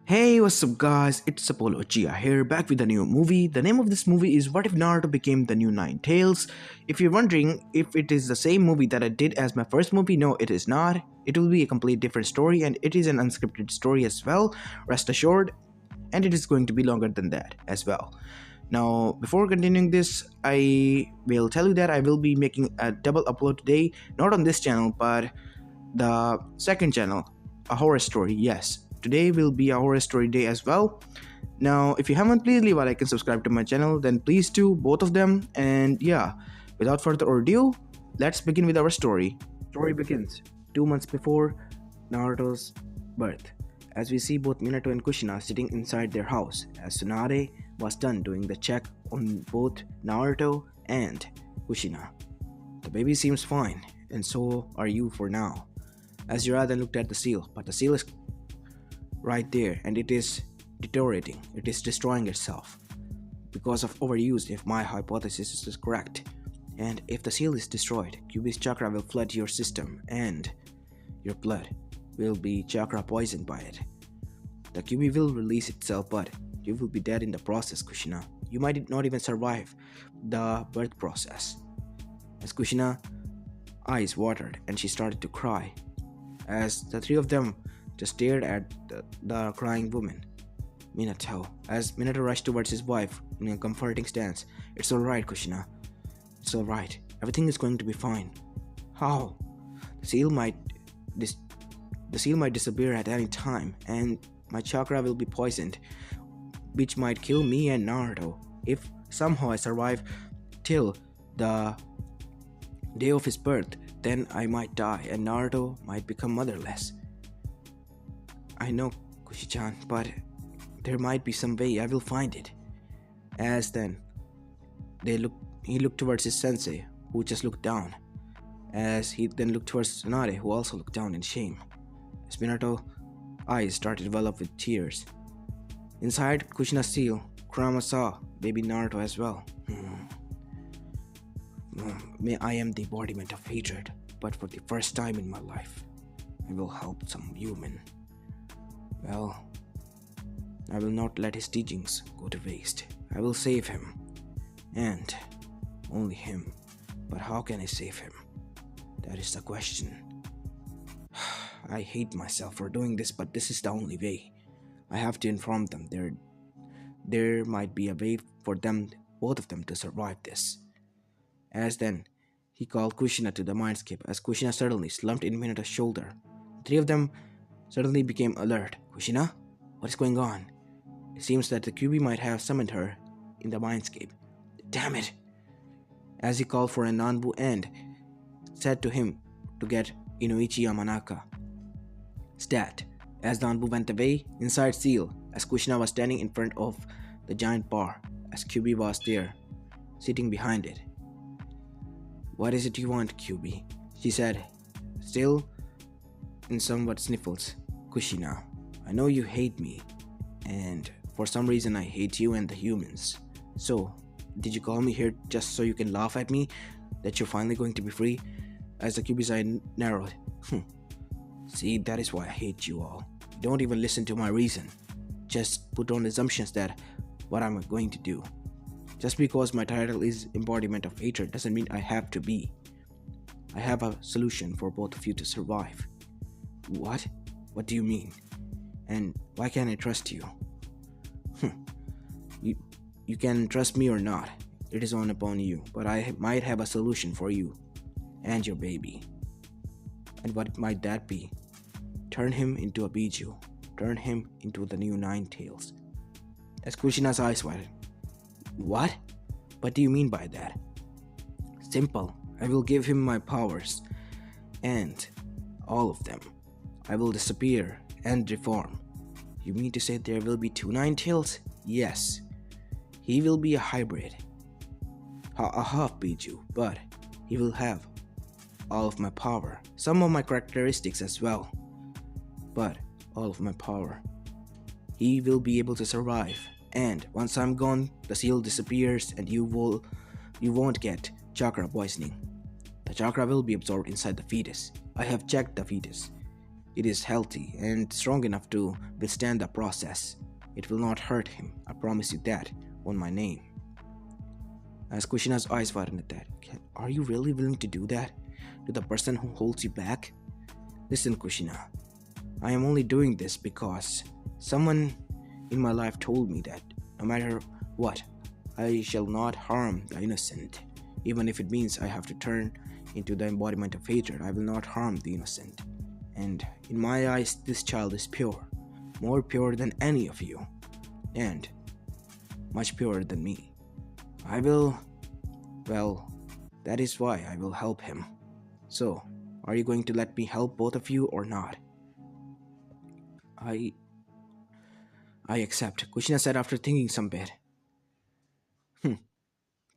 Hey, what's up guys? It's Apollo Uchiha here, back with a new movie. The name of this movie is What If Naruto Became the New Nine Tails? If you're wondering if it is the same movie that I did as my first movie, no, it is not. It will be a complete different story and it is an unscripted story as well, rest assured, and it is going to be longer than that as well. Now, before continuing this, I will tell you that I will be making a double upload today, not on this channel, but the second channel, a horror story. Yes, today will be a horror story day as well. Now, if you haven't, please leave a like and subscribe to my channel, then please do both of them. And yeah, without further ado, let's begin with our story. Story begins 2 months before Naruto's birth, as we see both Minato and Kushina sitting inside their house as Tsunade was done doing the check on both Naruto and Kushina. The baby seems fine, and so are you for now. As Jiraiya looked at the seal, but the seal is right there and it is deteriorating, it is destroying itself because of overuse if my hypothesis is correct. And if the seal is destroyed, Kyuubi's chakra will flood your system and your blood will be chakra poisoned by it. The Kyuubi will release itself, but you will be dead in the process, Kushina. You might not even survive the birth process. As Kushina's eyes watered and she started to cry, as the three of them just stared at the crying woman, Minato. As Minato rushed towards his wife in a comforting stance. It's alright, Kushina. It's alright. Everything is going to be fine. How? The seal might disappear at any time, and my chakra will be poisoned, which might kill me and Naruto. If somehow I survive till the day of his birth, then I might die and Naruto might become motherless. I know, Kushi-chan, but there might be some way. I will find it. As then, he looked towards his sensei, who just looked down. As he then looked towards Tsunade, who also looked down in shame. As Minato's eyes started to well up with tears. Inside Kushina's seal, Kurama saw baby Naruto as well. I am the embodiment of hatred, but for the first time in my life, I will help some human. Well, I will not let his teachings go to waste. I will save him. And only him. But how can I save him? That is the question. I hate myself for doing this, but this is the only way. I have to inform them there might be a way for them, both of them, to survive this. As then, he called Kushina to the mindscape as Kushina suddenly slumped in Minato's shoulder. The three of them suddenly became alert. Kushina? What is going on? It seems that the Kyuubi might have summoned her in the mindscape. Damn it! As he called for a Nanbu and said to him to get Inoichi Yamanaka. Stat. As Nanbu went away, inside Seal, as Kushina was standing in front of the giant bar, as Kyuubi was there, sitting behind it. What is it you want, Kyuubi? She said, still in somewhat sniffles. Kushina, I know you hate me, and for some reason I hate you and the humans. So, did you call me here just so you can laugh at me that you're finally going to be free? As the Kyuubi's eye narrowed. See, that is why I hate you all. You don't even listen to my reason. Just put on assumptions that what I'm going to do. Just because my title is embodiment of hatred doesn't mean I have to be. I have a solution for both of you to survive. What? What do you mean? And why can't I trust you? You can trust me or not. It is on upon you. But I might have a solution for you and your baby. And what might that be? Turn him into a biju. Turn him into the new Nine Tails. As Kushina's eyes widened. What? What do you mean by that? Simple. I will give him my powers. And all of them. I will disappear and reform. You mean to say there will be two Nine Tails? Yes. He will be a hybrid. A half biju, but he will have all of my power. Some of my characteristics as well. But all of my power. He will be able to survive. And once I'm gone, the seal disappears and you won't get chakra poisoning. The chakra will be absorbed inside the fetus. I have checked the fetus. It is healthy and strong enough to withstand the process. It will not hurt him. I promise you that on my name. As Kushina's eyes widened at that, are you really willing to do that to the person who holds you back? Listen, Kushina, I am only doing this because someone in my life told me that no matter what, I shall not harm the innocent. Even if it means I have to turn into the embodiment of hatred, I will not harm the innocent. And in my eyes, this child is pure, more pure than any of you, and much purer than me. That is why I will help him. So, are you going to let me help both of you or not? I accept, Kushina said after thinking some bit.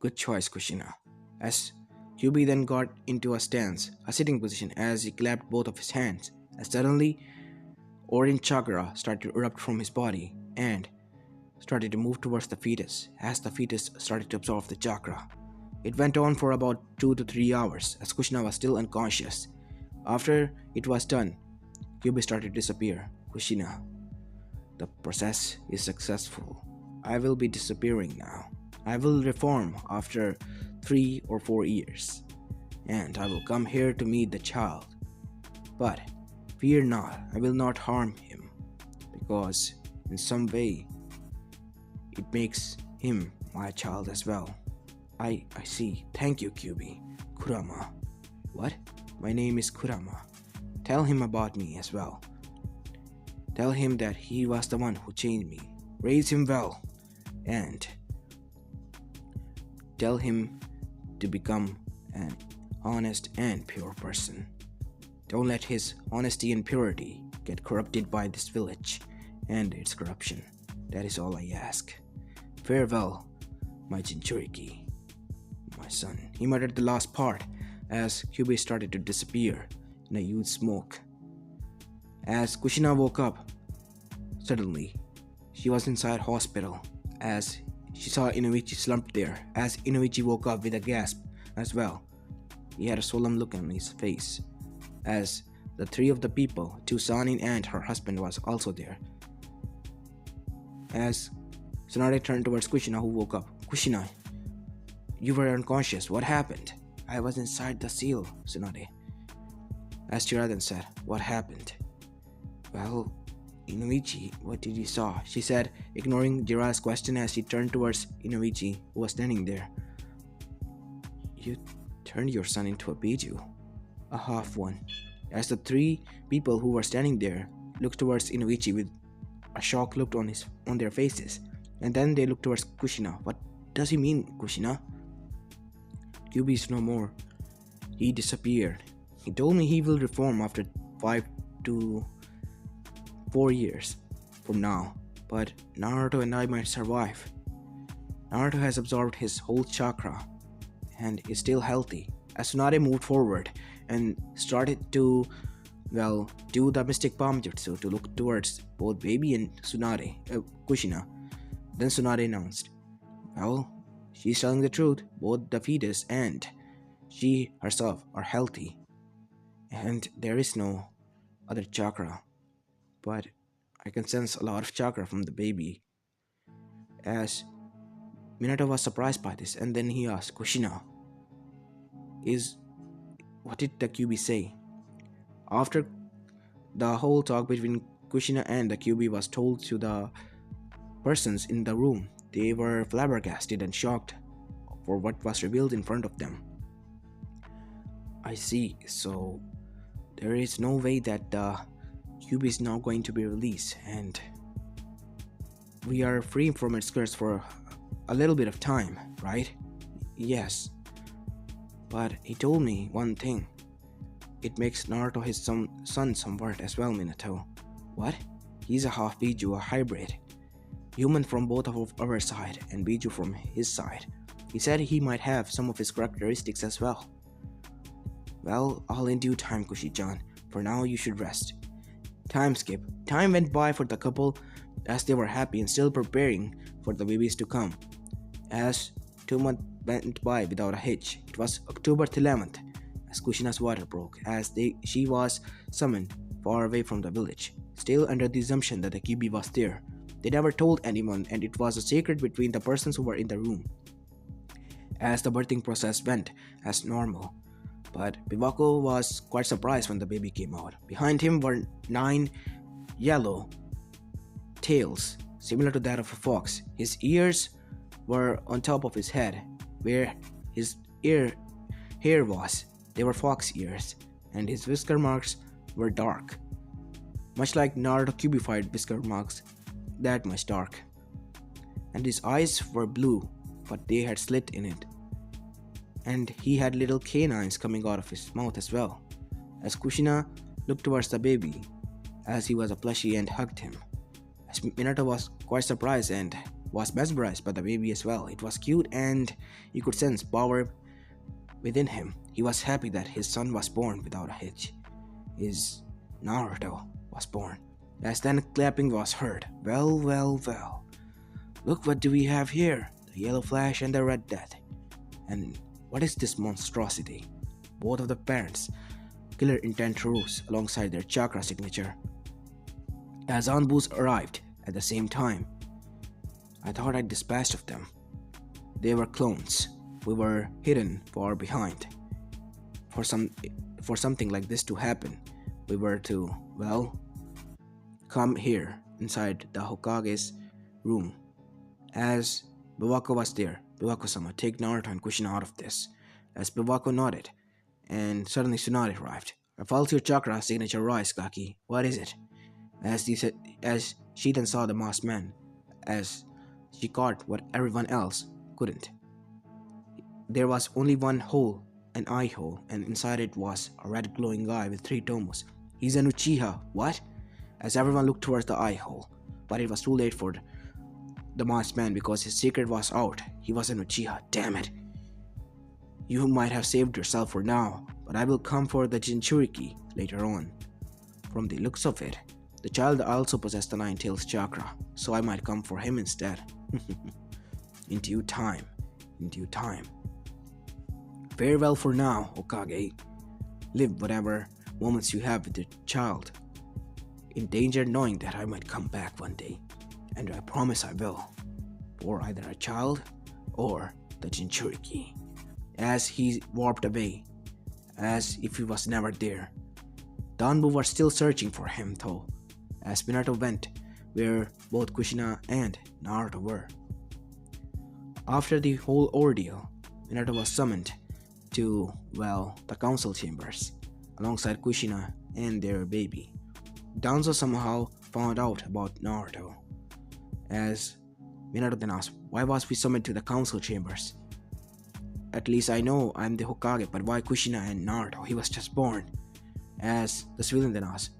Good choice, Kushina. As Kyubi then got into a stance, a sitting position, as he clapped both of his hands, and suddenly, orange chakra started to erupt from his body and started to move towards the fetus as the fetus started to absorb the chakra. It went on for about 2 to 3 hours as Kushina was still unconscious. After it was done, Kyubi started to disappear. Kushina, the process is successful. I will be disappearing now. I will reform after 3 or 4 years, and I will come here to meet the child. But fear not, I will not harm him, because in some way, it makes him my child as well. I see. Thank you, Kyubi. Kurama. What? My name is Kurama. Tell him about me as well. Tell him that he was the one who changed me. Raise him well. And tell him to become an honest and pure person. Don't let his honesty and purity get corrupted by this village and its corruption. That is all I ask. Farewell, my Jinchuriki, my son. He muttered the last part as Kyubi started to disappear in a huge smoke. As Kushina woke up, suddenly, she was inside hospital as she saw Inoichi slumped there. As Inoichi woke up with a gasp as well, he had a solemn look on his face as the 3 of the people, Sanin and her husband, was also there. As Tsunade turned towards Kushina, who woke up. Kushina, you were unconscious. What happened? I was inside the seal, Tsunade. As Chira then said, what happened? Well, Inoichi, what did you saw? She said, ignoring Jira's question as she turned towards Inoichi, who was standing there. You turned your son into a biju, a half one. As the 3 people who were standing there looked towards Inoichi with a shocked look on their faces, and then they looked towards Kushina. What does he mean, Kushina? Kyubi is no more. He disappeared. He told me he will reform after 5 to 4 years from now, but Naruto and I might survive. Naruto has absorbed his whole chakra and is still healthy. As Tsunade moved forward and started to, do the mystic palm jutsu to look towards both baby and Kushina, then Tsunade announced, she's telling the truth. Both the fetus and she herself are healthy, and there is no other chakra. But I can sense a lot of chakra from the baby. As Minato was surprised by this, and then he asked, Kushina, what did the Kyubi say? After the whole talk between Kushina and the Kyubi was told to the persons in the room, they were flabbergasted and shocked for what was revealed in front of them. I see, so there is no way that the Kyubi is now going to be released, and we are free from its curse for a little bit of time, right? Yes. But he told me one thing. It makes Naruto his son somewhat as well, Minato. What? He's a half biju, a hybrid. Human from both of our side and biju from his side. He said he might have some of his characteristics as well. Well, all in due time, Kushi-chan. For now, you should rest. Time skip. Time went by for the couple as they were happy and still preparing for the babies to come. As 2 months went by without a hitch, it was October 11th as Kushina's water broke as she was summoned far away from the village, still under the assumption that the Kyuubi was there. They never told anyone, and it was a secret between the persons who were in the room. As the birthing process went as normal, but Bivako was quite surprised when the baby came out. Behind him were 9 yellow tails, similar to that of a fox. His ears were on top of his head, where his hair was. They were fox ears, and his whisker marks were dark, much like Naruto cubified whisker marks, that much dark. And his eyes were blue, but they had slit in it. And he had little canines coming out of his mouth as well. As Kushina looked towards the baby, as he was a plushie, and hugged him. As Minato was quite surprised and was mesmerized by the baby as well. It was cute, and you could sense power within him. He was happy that his son was born without a hitch. His Naruto was born. As then clapping was heard. Well, well, well. Look, what do we have here? The yellow flash and the red death. And what is this monstrosity? Both of the parents' killer intent rose alongside their chakra signature. As Anbus arrived at the same time, I thought I'd dispatched of them. They were clones. We were hidden far behind. For something like this to happen, we were to, well, come here inside the Hokage's room. As Bivako was there, Bivako-sama, take Naruto and Kushina out of this. As Bivako nodded, and suddenly Tsunade arrived. I felt your chakra signature rise, Gaki. What is it? As she then saw the masked man, as she caught what everyone else couldn't. There was only one hole, an eye hole, and inside it was a red glowing eye with 3 tomos. He's an Uchiha. What? As everyone looked towards the eye hole, but it was too late for the masked man because his secret was out. He was an Uchiha. Damn it. You might have saved yourself for now, but I will come for the Jinchuriki later on. From the looks of it, the child also possessed the 9 tails chakra, so I might come for him instead. In due time. In due time. Farewell for now, Hokage. Live whatever moments you have with your child, in danger knowing that I might come back one day, and I promise I will, for either a child or the Jinchuriki. As he warped away, as if he was never there. The Anbu were still searching for him though, as Minato went where both Kushina and Naruto were. After the whole ordeal, Minato was summoned to, well, the council chambers, alongside Kushina and their baby. Danzo somehow found out about Naruto, as Minato then asked, why was we summoned to the council chambers? At least I know I'm the Hokage, but why Kushina and Naruto? He was just born. As the civilian then asked,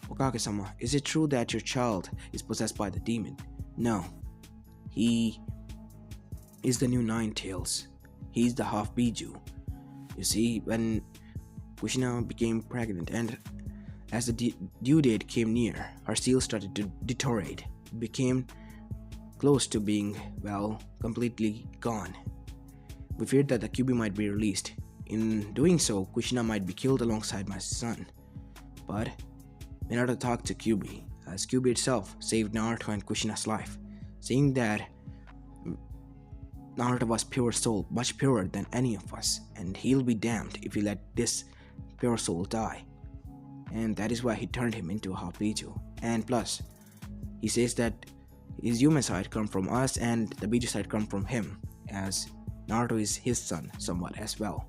Hokage-sama, is it true that your child is possessed by the demon? No. He is the new 9 tails. He's the half biju. You see, when Kushina became pregnant and as the due date came near, her seal started to deteriorate. It became close to being, well, completely gone. We feared that the Kyuubi might be released. In doing so, Kushina might be killed alongside my son. But Minato talked to Kyuubi, as Kyuubi itself saved Naruto and Kushina's life, saying that Naruto was pure soul, much purer than any of us, and he'll be damned if we let this pure soul die. And that is why he turned him into a half biju. And plus, he says that his human side come from us and the biju side come from him, as Naruto is his son somewhat as well.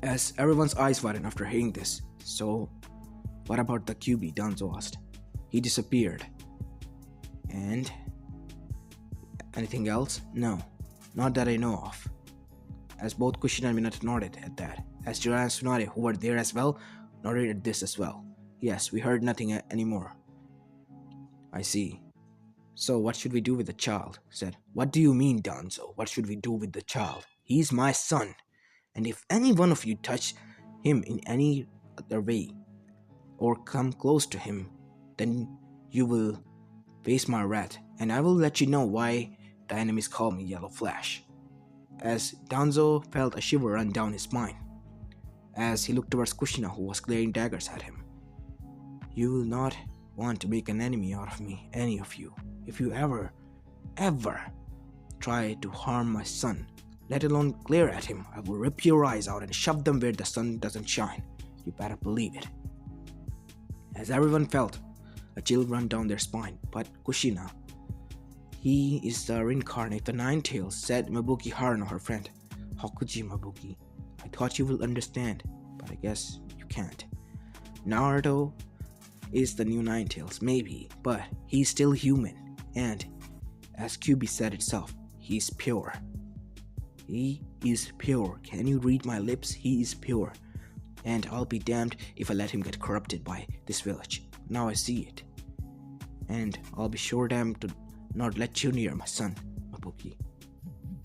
As everyone's eyes widened after hearing this, so what about the Kyuubi? Danzo asked. He disappeared. And anything else? No, not that I know of. As both Kushina and Minato nodded at that, as Jiraiya and Tsunade, who were there as well, nodded at this as well. Yes, we heard nothing anymore. I see. So what should we do with the child? Said. What do you mean, Danzo? What should we do with the child? He's my son. And if any one of you touch him in any other way, or come close to him, then you will face my wrath, and I will let you know why the enemies call me Yellow Flash. As Danzo felt a shiver run down his spine, as he looked towards Kushina, who was glaring daggers at him. You will not want to make an enemy out of me, any of you. If you ever try to harm my son, let alone glare at him, I will rip your eyes out and shove them where the sun doesn't shine. You better believe it. As everyone felt a chill run down their spine, but Kushina, he is the reincarnate of the Nine Tails, said Mabuki Haruno, her friend. How could you, Mabuki? I thought you will understand, but I guess you can't. Naruto is the new Nine Tails, maybe, but he's still human, and as QB said itself, he's pure. He is pure. Can you read my lips? He is pure. And I'll be damned if I let him get corrupted by this village. Now I see it. And I'll be sure damn to not let you near my son, Mabuki.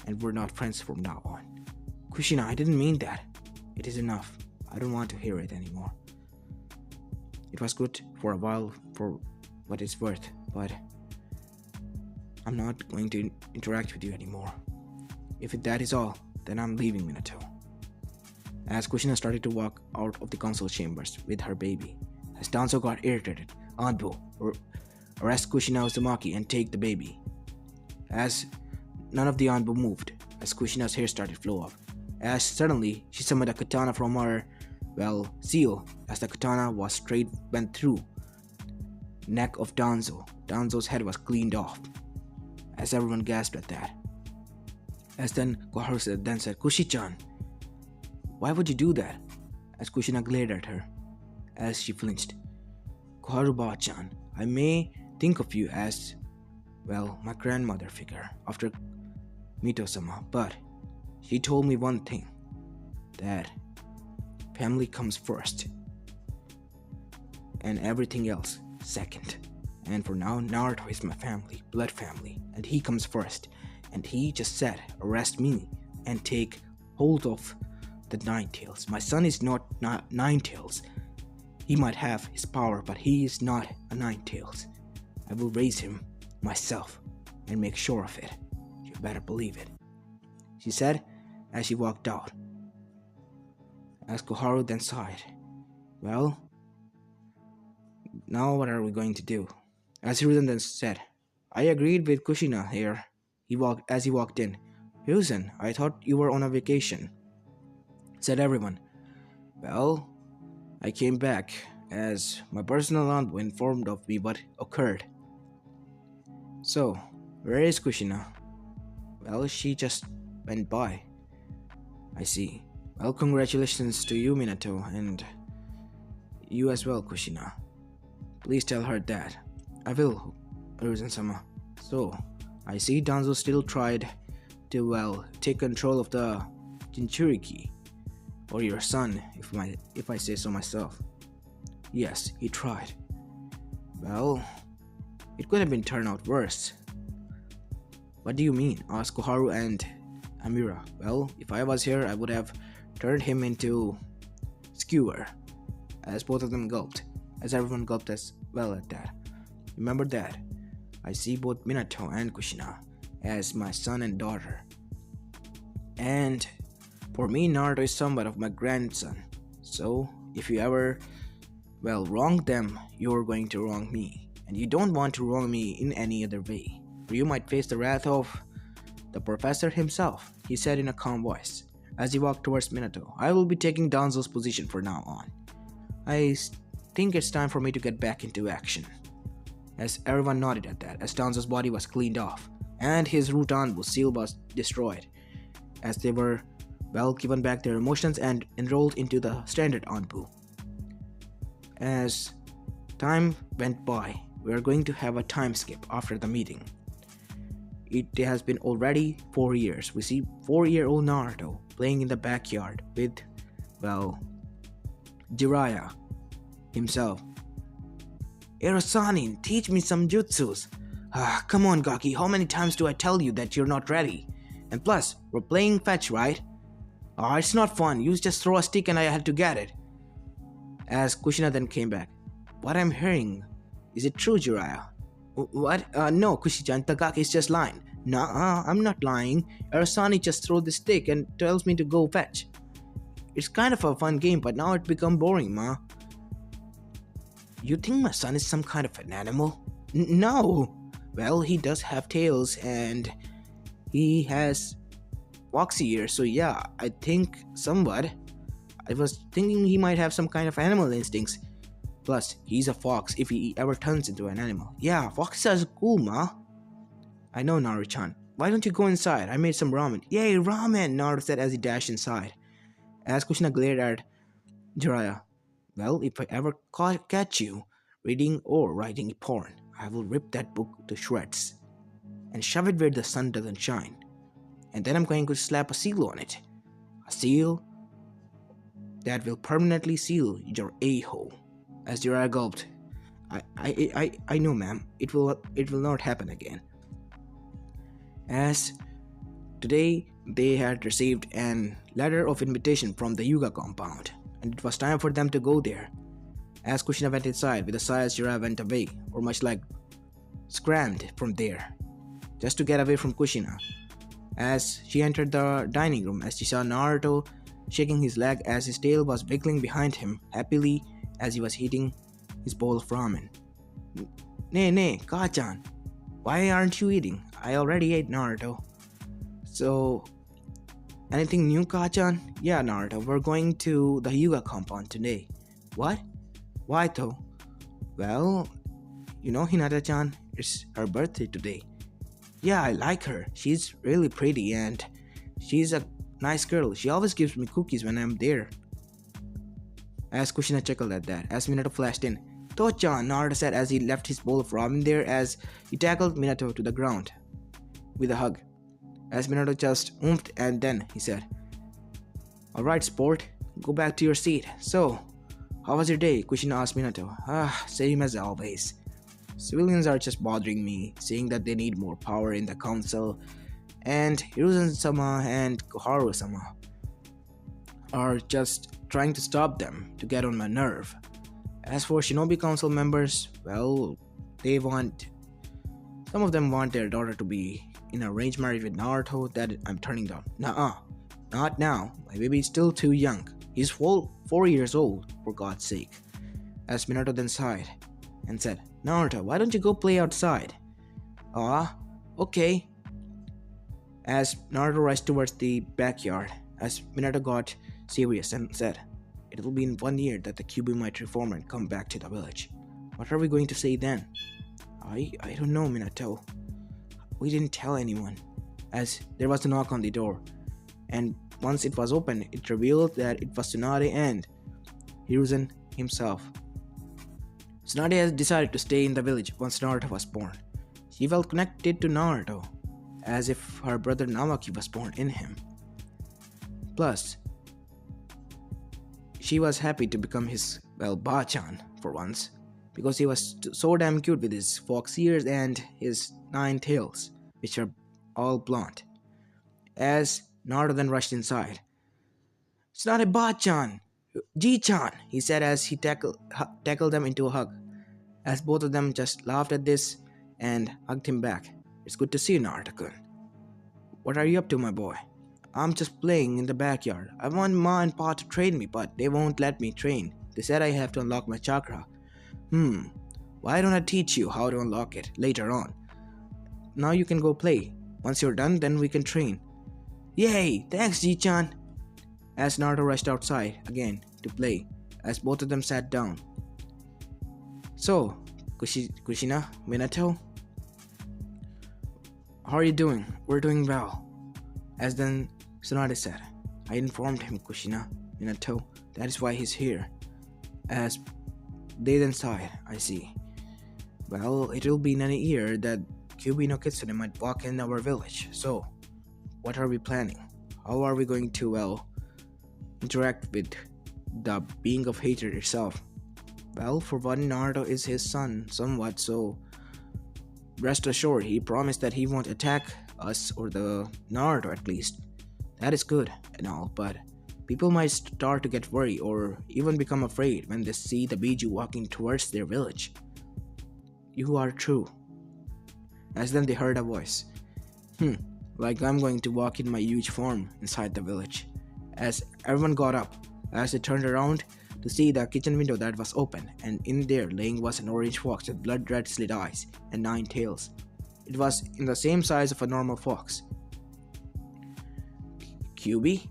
And we're not friends from now on. Kushina, I didn't mean that. It is enough. I don't want to hear it anymore. It was good for a while for what it's worth, but I'm not going to interact with you anymore. If that is all, then I'm leaving Minato. As Kushina started to walk out of the council chambers with her baby, as Danzo got irritated, Anbu, arrest Kushina Uzumaki and take the baby. As none of the Anbu moved, as Kushina's hair started to flow off, as suddenly she summoned a katana from her, seal, as the katana was straight went through neck of Danzo. Danzo's head was cleaned off. As everyone gasped at that. As then Koharu then said, Kushi-chan, why would you do that? As Kushina glared at her, as she flinched. Koharu-ba-chan, I may think of you as, my grandmother figure after Mito-sama, but she told me one thing, that family comes first, and everything else second. And for now, Naruto is my family, blood family, and he comes first. And he just said, arrest me and take hold of the Nine Tails. My son is not Nine Tails. He might have his power, but he is not a Nine Tails. I will raise him myself and make sure of it. You better believe it, she said as she walked out. As Koharu then sighed, well, now what are we going to do? As Hiruzen then said, I agreed with Kushina here. He walked in. Hiruzen, I thought you were on a vacation, said everyone. Well, I came back as my personal envoy informed of me what occurred. So, where is Kushina? Well, she just went by. I see. Well, congratulations to you, Minato, and you as well, Kushina. Please tell her that. I will, Hiruzen-sama. So, I see Danzo still tried to, take control of the Jinchuriki, or your son, if I say so myself. Yes, he tried. Well, it could have been turned out worse. What do you mean? Asked Koharu and Amira. Well, if I was here, I would have turned him into skewer, as both of them gulped, as everyone gulped as well at that. Remember that. I see both Minato and Kushina as my son and daughter. And for me, Naruto is somewhat of my grandson. So, if you ever, wrong them, you're going to wrong me. And you don't want to wrong me in any other way, or you might face the wrath of the professor himself, he said in a calm voice. As he walked towards Minato, I will be taking Danzo's position for now on. I think it's time for me to get back into action. As everyone nodded at that, as Danzo's body was cleaned off, and his root Anbu seal was destroyed, as they were, given back their emotions and enrolled into the standard Anbu. As time went by, we are going to have a time skip after the meeting. It has been already 4 years. We see 4-year-old Naruto playing in the backyard with, Jiraiya himself. Erosanin, teach me some jutsus. Come on, Gaki, how many times do I tell you that you're not ready? And plus, we're playing fetch, right? It's not fun. You just throw a stick and I had to get it. As Kushina then came back. What I'm hearing, is it true, Jiraiya? What? No, Kushi-chan, Takaki is just lying. Nah, I'm not lying. Arasani just throws the stick and tells me to go fetch. It's kind of a fun game, but now it's become boring, ma. You think my son is some kind of an animal? No! Well, he does have tails and he has foxy ears, so yeah, I think somewhat. I was thinking he might have some kind of animal instincts. Plus, he's a fox if he ever turns into an animal. Yeah, foxes are cool, ma. I know, Naru-chan. Why don't you go inside? I made some ramen. Yay, ramen! Naru said as he dashed inside. As Kushina glared at Jiraiya, well, if I ever catch you reading or writing porn, I will rip that book to shreds and shove it where the sun doesn't shine. And then I'm going to slap a seal on it. A seal that will permanently seal your a-hole. As Jiraiya gulped, I know, ma'am. It will not happen again. As today they had received an letter of invitation from the Yuga compound, and it was time for them to go there. As Kushina went inside with a sigh as Jiraiya went away, or much like scrammed from there, just to get away from Kushina. As she entered the dining room, as she saw Naruto shaking his leg as his tail was wiggling behind him happily as he was eating his bowl of ramen. Nay, Ka-chan, why aren't you eating? I already ate, Naruto. So, anything new, Ka-chan? Yeah, Naruto, we're going to the Yuga compound today. What? Why though? Well, you know Hinata-chan, it's her birthday today. Yeah, I like her. She's really pretty and she's a nice girl. She always gives me cookies when I'm there. As Kushina chuckled at that, as Minato flashed in. To-chan, Naruto said as he left his bowl of ramen there as he tackled Minato to the ground with a hug. As Minato just oomphed and then he said, Alright, sport, go back to your seat. So, how was your day? Kushina asked Minato. Same as always. Civilians are just bothering me, saying that they need more power in the council, and Hiruzen-sama and Koharu-sama are just trying to stop them to get on my nerve. As for Shinobi council members, well, some of them want their daughter to be in a arranged marriage with Naruto that I'm turning down. Nuh-uh, not now. My baby is still too young. He's 4 years old, for God's sake. As Minato then sighed and said, Naruto, why don't you go play outside? Okay. As Naruto rushed towards the backyard, as Minato got serious and said, it will be in 1 year that the Kyuubi might reform and come back to the village. What are we going to say then? I don't know, Minato. We didn't tell anyone. As there was a knock on the door, and once it was opened, it revealed that it was Tsunade and Hiruzen himself. Tsunade has decided to stay in the village once Naruto was born. She felt connected to Naruto, as if her brother Namaki was born in him. Plus, she was happy to become his, Ba-chan for once, because he was so damn cute with his fox ears and his 9 tails, which are all blonde. As Naruto then rushed inside. It's not a Ba-chan! Ji-chan! He said as he tackled them into a hug, as both of them just laughed at this and hugged him back. It's good to see you, Naruto-kun. What are you up to, my boy? I'm just playing in the backyard. I want Ma and Pa to train me, but they won't let me train. They said I have to unlock my chakra. Why don't I teach you how to unlock it later on? Now you can go play. Once you're done, then we can train. Yay! Thanks, Ji-chan! As Naruto rushed outside again to play, as both of them sat down. So, Kushina, Minato? How are you doing? We're doing well. As then Tsunade said, I informed him, Kushina, Minato, that is why he's here. As they then sighed, I see. Well, it will be in a year that Kyuubi no Kitsune might walk in our village, so what are we planning? How are we going to, interact with the being of hatred itself? Well, for one, Naruto is his son somewhat, so rest assured, he promised that he won't attack us or the Naruto at least. That is good and all, but people might start to get worried or even become afraid when they see the biju walking towards their village. You are true. As then they heard a voice. Like I'm going to walk in my huge form inside the village. As everyone got up, as they turned around, to see the kitchen window that was open, and in there laying was an orange fox with blood-red slit eyes and 9 tails. It was in the same size of a normal fox. Kyuubi?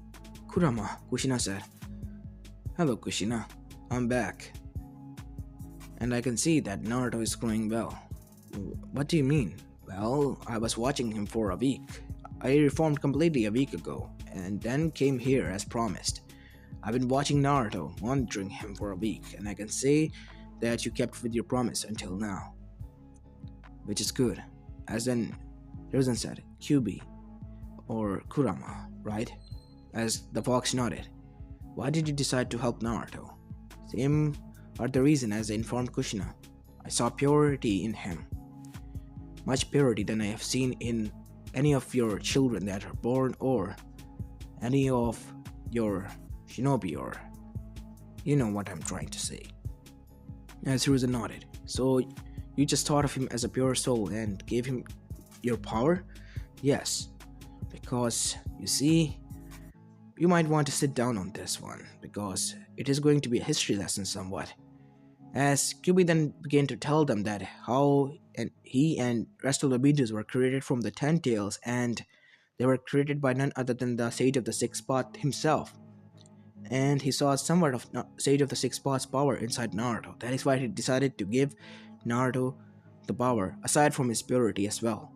Kurama, Kushina said. Hello Kushina, I'm back. And I can see that Naruto is growing well. What do you mean? Well, I was watching him for a week. I reformed completely a week ago, and then came here as promised. I've been watching Naruto, monitoring him for a week, and I can say that you kept with your promise until now. Which is good. As then, Hiruzen said, Kyuubi, or Kurama, right? As the fox nodded. Why did you decide to help Naruto? Same are the reason as I informed Kushina. I saw purity in him. Much purity than I have seen in any of your children that are born or any of your Shinobi or you know what I'm trying to say. As Hiruzen nodded. So you just thought of him as a pure soul and gave him your power? Yes. Because you see, you might want to sit down on this one because it is going to be a history lesson somewhat. As Kyuubi then began to tell them that how he and rest of the bijus were created from the 10 tails and they were created by none other than the Sage of the Six Path himself. And he saw somewhat of Sage of the Six Path's power inside Naruto. That is why he decided to give Naruto the power aside from his purity as well.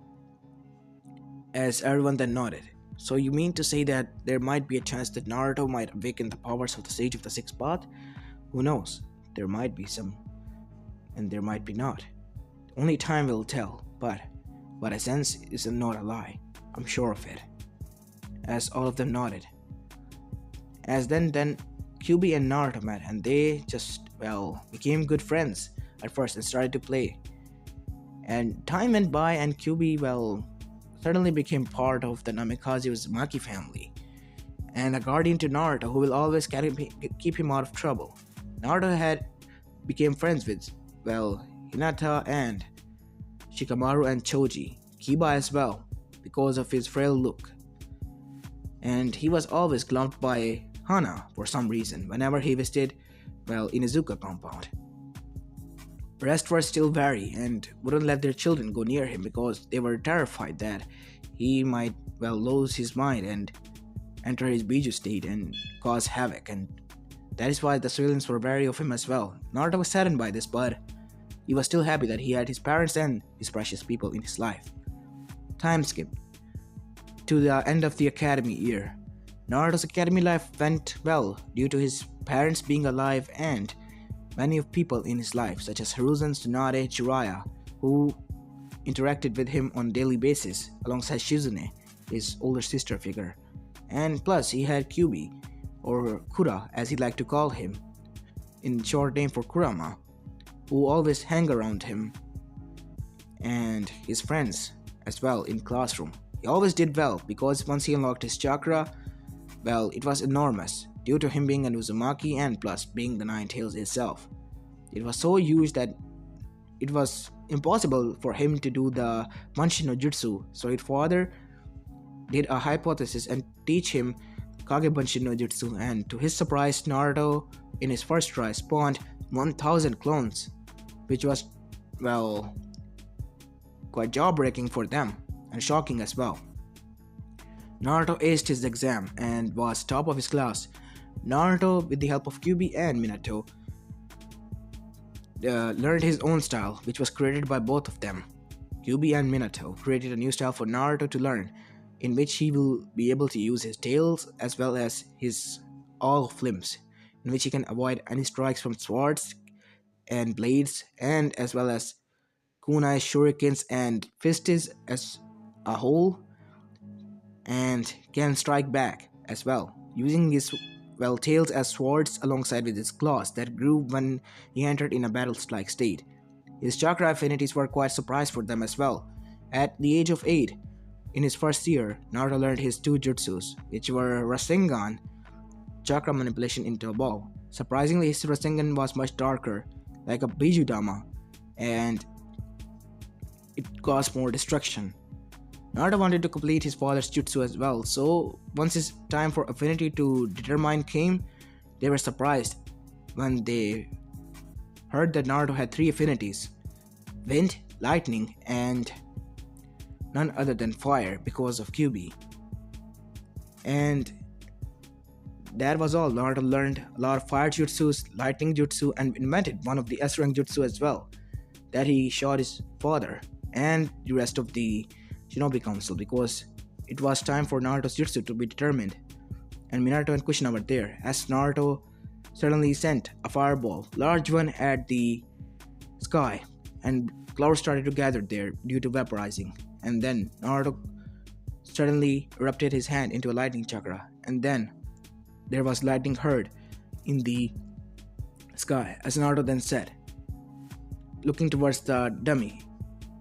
As everyone then nodded. So you mean to say that there might be a chance that Naruto might awaken the powers of the Sage of the Six Path? Who knows? There might be some, and there might be not. Only time will tell, but what I sense is not a lie. I'm sure of it. As all of them nodded. As then Kyuubi and Naruto met, and they just, became good friends at first and started to play. And time went by and Kyuubi, suddenly became part of the Namikaze Uzumaki family. And a guardian to Naruto who will always keep him out of trouble. Naruto became friends with, Hinata and Shikamaru and Choji, Kiba as well, because of his frail look. And he was always clumped by Hana for some reason whenever he visited, Inuzuka compound. The rest were still wary and wouldn't let their children go near him because they were terrified that he might, lose his mind and enter his biju state and cause havoc, and that is why the civilians were wary of him as well. Naruto was saddened by this, but he was still happy that he had his parents and his precious people in his life. Time skipped to the end of the academy year. Naruto's academy life went well due to his parents being alive and many of people in his life such as Hiruzen, Tsunade, Jiraiya, who interacted with him on a daily basis alongside Shizune, his older sister figure. And plus he had Kyuubi, or Kura as he liked to call him, in short name for Kurama, who always hang around him, and his friends as well in classroom. He always did well because once he unlocked his chakra, it was enormous due to him being an Uzumaki and plus being the 9 tails itself. It was so huge that it was impossible for him to do the Manshi no Jutsu, so his father did a hypothesis and teach him Kagebunshin no Jutsu, and to his surprise Naruto in his first try spawned 1000 clones, which was, quite jaw-breaking for them and shocking as well. Naruto aced his exam and was top of his class. Naruto, with the help of Kyuubi and Minato, learned his own style, which was created by both of them. Kyuubi and Minato created a new style for Naruto to learn, in which he will be able to use his tails as well as his all of limbs, in which he can avoid any strikes from swords and blades, and as well as kunai, shurikens, and fists as a whole, and can strike back as well, using his tails as swords alongside with his claws that grew when he entered in a battle-like state. His chakra affinities were quite surprised for them as well. At the age of 8, in his first year, Naruto learned his 2 jutsus, which were Rasengan, chakra manipulation into a ball. Surprisingly, his Rasengan was much darker, like a biju dama, and it caused more destruction. Naruto wanted to complete his father's jutsu as well, so once his time for affinity to determine came, they were surprised when they heard that Naruto had three affinities: wind, lightning, and none other than fire because of QB. And that was all. Naruto learned a lot of fire jutsus, lightning jutsu, and invented one of the S rank jutsu as well that he shot his father and the rest of the Shinobi Council because it was time for Naruto's jutsu to be determined. And Minato and Kushina were there as Naruto suddenly sent a fireball, large one, at the sky, and clouds started to gather there due to vaporizing. And then Naruto suddenly erupted his hand into a lightning chakra, and then there was lightning heard in the sky, as Naruto then said, looking towards the dummy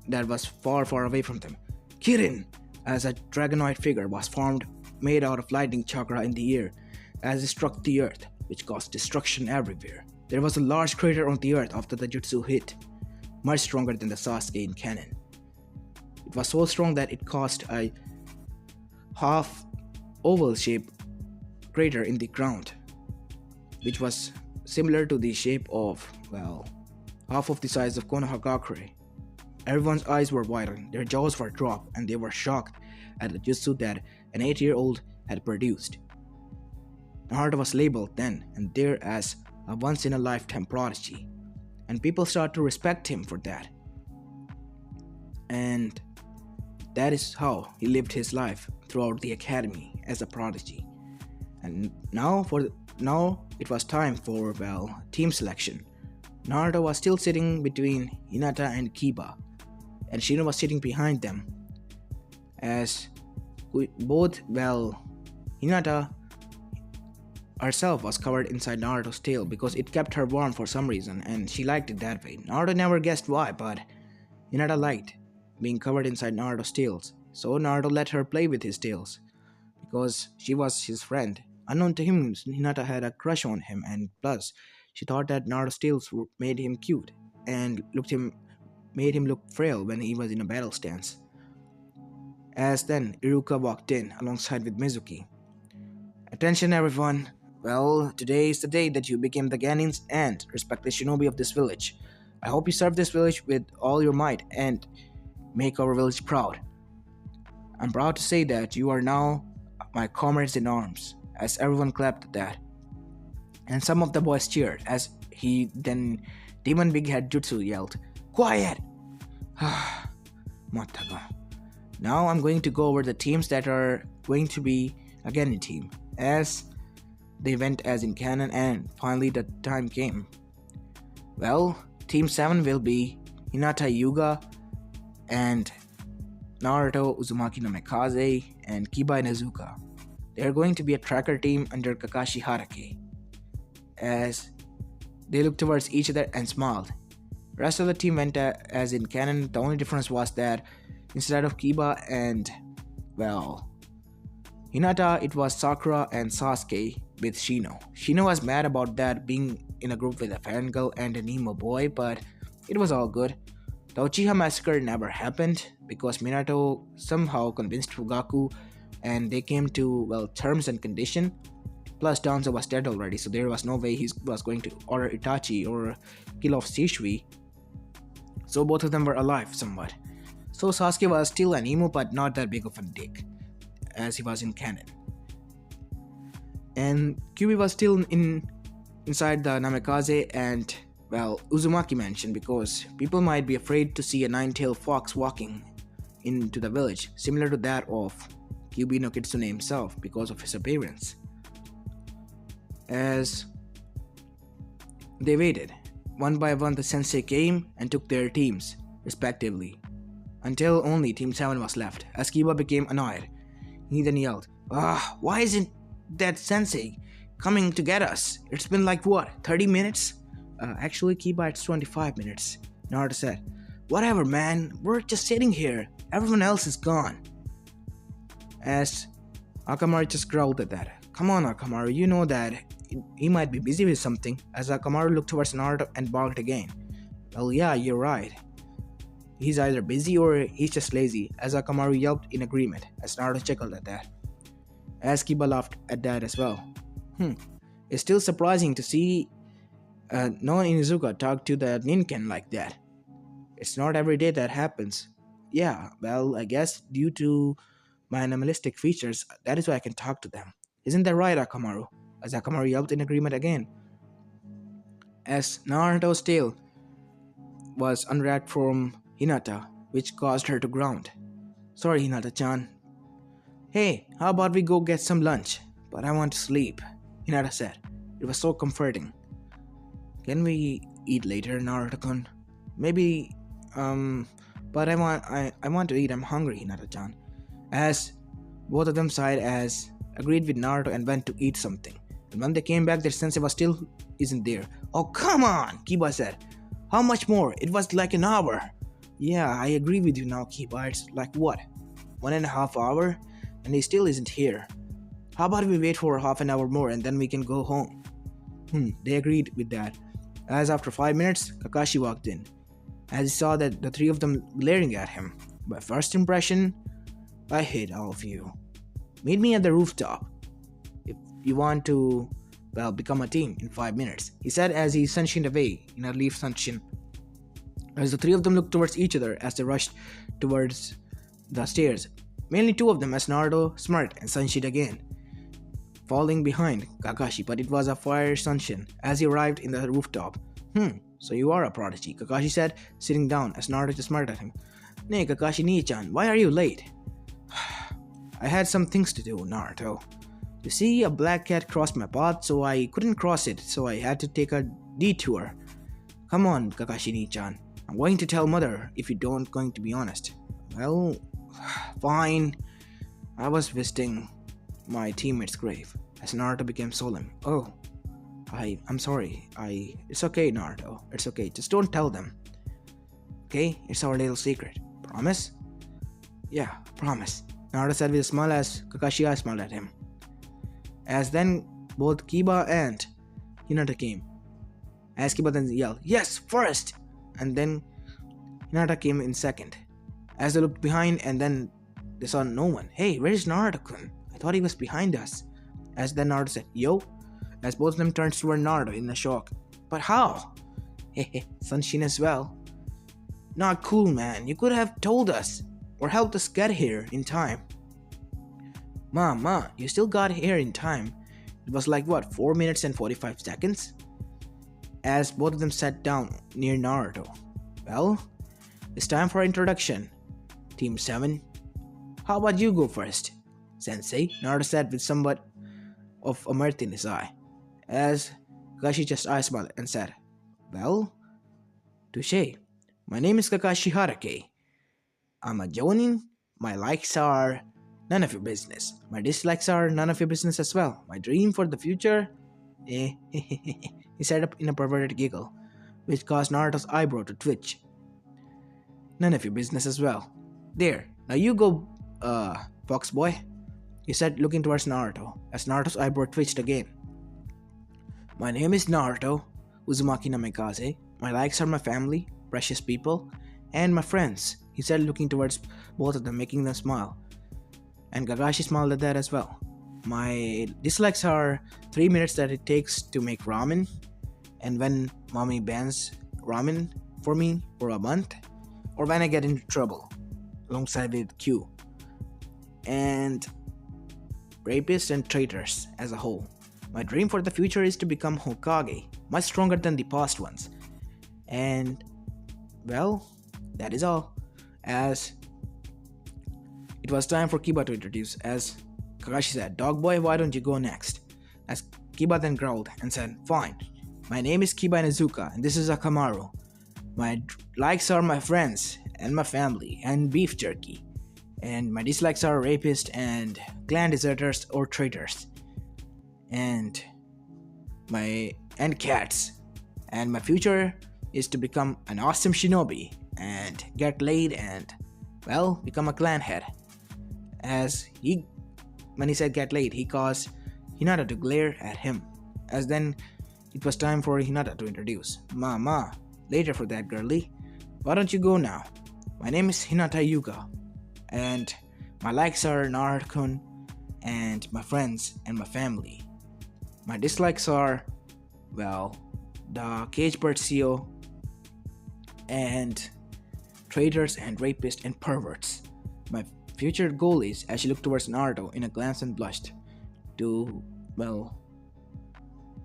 that was far, far away from them. Kirin! As a dragonoid figure was formed, made out of lightning chakra in the air, as it struck the earth, which caused destruction everywhere. There was a large crater on the earth after the jutsu hit, much stronger than the Sasuke in canon. It was so strong that it caused a half oval shaped crater in the ground, which was similar to the shape of, well, half of the size of Konohagakure. Everyone's eyes were widened, their jaws were dropped, and they were shocked at the jutsu that an 8-year-old had produced. Naruto was labeled then and there as a once-in-a-lifetime prodigy, and people started to respect him for that. And that is how he lived his life throughout the academy as a prodigy. And now it was time for, well, team selection. Naruto was still sitting between Hinata and Kiba, and Shino was sitting behind them. As both, well, Hinata herself was covered inside Naruto's tail because it kept her warm for some reason, and she liked it that way. Naruto never guessed why, but Hinata liked being covered inside Naruto's tails, so Naruto let her play with his tails because she was his friend. Unknown to him, Hinata had a crush on him, and plus, she thought that Naruto's tails made him cute and made him look frail when he was in a battle stance. As then Iruka walked in alongside with Mizuki. Attention everyone, well, today is the day that you became the Ganins and respected shinobi of this village. I hope you serve this village with all your might and make our village proud. I'm proud to say that you are now my comrades in arms, as everyone clapped at that. And some of the boys cheered as he then Demon Big Head Jutsu yelled, "Quiet!" Mataga. Now I'm going to go over the teams that are going to be a Genin team, as they went as in canon, and finally the time came. Well, Team 7 will be Hinata Yuga and Naruto Uzumaki no Mikaze and Kiba Inuzuka. They are going to be a tracker team under Kakashi Hatake. As they looked towards each other and smiled. The rest of the team went as in canon. The only difference was that instead of Kiba and, well, Hinata, it was Sakura and Sasuke with Shino. Shino was mad about that, being in a group with a fangirl and an emo boy, but it was all good. The Uchiha massacre never happened because Minato somehow convinced Fugaku and they came to, well, terms and condition. Plus Danzo was dead already, so there was no way he was going to order Itachi or kill off Shishui. So both of them were alive somewhat. So Sasuke was still an emo, but not that big of a dick as he was in canon. And Kyuubi was still inside the Namikaze and, well, Uzumaki mansion because people might be afraid to see a nine-tailed fox walking into the village, similar to that of Kyuubi no Kitsune himself because of his appearance. As they waited, one by one the sensei came and took their teams, respectively, until only Team 7 was left, as Kiba became annoyed. He then yelled, why isn't that sensei coming to get us? It's been like what, 30 minutes? Actually Kiba, it's 25 minutes, Naruto said. Whatever man, we're just sitting here, everyone else is gone. As Akamaru just growled at that. Come on Akamaru, you know that he might be busy with something, as Akamaru looked towards Naruto and barked again. Well yeah, you're right. He's either busy or he's just lazy, as Akamaru yelped in agreement, as Naruto chuckled at that. As Kiba laughed at that as well. It's still surprising to see No one in Izuka talked to the Ninken like that. It's not every day that happens. Yeah, well, I guess due to my animalistic features, that is why I can talk to them. Isn't that right, Akamaru? As Akamaru yelped in agreement again, as Naruto's tail was unwrapped from Hinata, which caused her to ground. Sorry, Hinata-chan. Hey, how about we go get some lunch? But I want to sleep, Hinata said. It was so comforting. Can we eat later, Naruto-kun? Maybe, but I want to eat. I'm hungry, Hinata-chan. As both of them sighed as agreed with Naruto and went to eat something. And when they came back, their sensei was still isn't there. Oh, come on, Kiba said. How much more? It was like an hour. Yeah, I agree with you now, Kiba. It's like what? 1.5 hours? And he still isn't here. How about we wait for half an hour more and then we can go home? They agreed with that. As after 5 minutes, Kakashi walked in. As he saw that the three of them glaring at him. My first impression, I hate all of you. Meet me at the rooftop. If you want to, well, become a team in 5 minutes, he said as he sunshined away in a leaf sunshin. As the three of them looked towards each other as they rushed towards the stairs, mainly two of them as Naruto smirked and sunshined again, falling behind Kakashi, but it was a fire sunshin as he arrived in the rooftop. So you are a prodigy, Kakashi said, sitting down as Naruto just smirked at him. Nay, Kakashi Nii-chan, why are you late? I had some things to do, Naruto. You see, a black cat crossed my path, so I couldn't cross it, so I had to take a detour. Come on, Kakashi Nii-chan. I'm going to tell mother if you don't going to be honest. Well, fine. I was visiting my teammate's grave as Naruto became solemn. Oh, I'm sorry. It's okay, Naruto. It's okay. Just don't tell them. Okay? It's our little secret. Promise? Yeah, promise. Naruto said with a smile as Kakashi smiled at him. As then both Kiba and Hinata came. As Kiba then yelled, yes, first! And then Hinata came in second. As they looked behind and then they saw no one. Hey, where is Naruto-kun? I thought he was behind us. As then Naruto said, yo, as both of them turned toward Naruto in a shock. But how? Hehe, Sunshin as well. Not cool, man. You could have told us or helped us get here in time. Ma, you still got here in time. It was like what, 4 minutes and 45 seconds? As both of them sat down near Naruto. Well, it's time for introduction. Team 7. How about you go first? Sensei, Naruto said with somewhat of a mirth in his eye. As Kakashi just smiled and said, well, touche. My name is Kakashi Harake. I'm a Jonin. My likes are none of your business. My dislikes are none of your business as well. My dream for the future? He said up in a perverted giggle, which caused Naruto's eyebrow to twitch. None of your business as well. There, now you go, fox boy, he said looking towards Naruto, as Naruto's eyebrow twitched again. My name is Naruto, Uzumaki Namikaze. My likes are my family, precious people, and my friends, he said looking towards both of them, making them smile. And Kakashi smiled at that as well. My dislikes are 3 minutes that it takes to make ramen, and when mommy bans ramen for me for a month, or when I get into trouble alongside with Q, and rapists and traitors as a whole. My dream for the future is to become Hokage, much stronger than the past ones. And well, that is all. As it was time for Kiba to introduce, as Kakashi said, Dog boy, why don't you go next? As Kiba then growled and said, fine. My name is Kiba Inuzuka, and this is Akamaru. My likes are my friends and my family and beef jerky. And my dislikes are rapists and clan deserters or traitors. And cats. And my future is to become an awesome shinobi and get laid and, well, become a clan head. When he said get laid, he caused Hinata to glare at him. As then it was time for Hinata to introduce. Ma, later for that, girlie. Why don't you go now? My name is Hinata Yuga, and my likes are Naruto-kun and my friends and my family. My dislikes are, well, the cage bird CEO, and traitors and rapists and perverts. My future goal is, as she looked towards Naruto in a glance and blushed, to, well,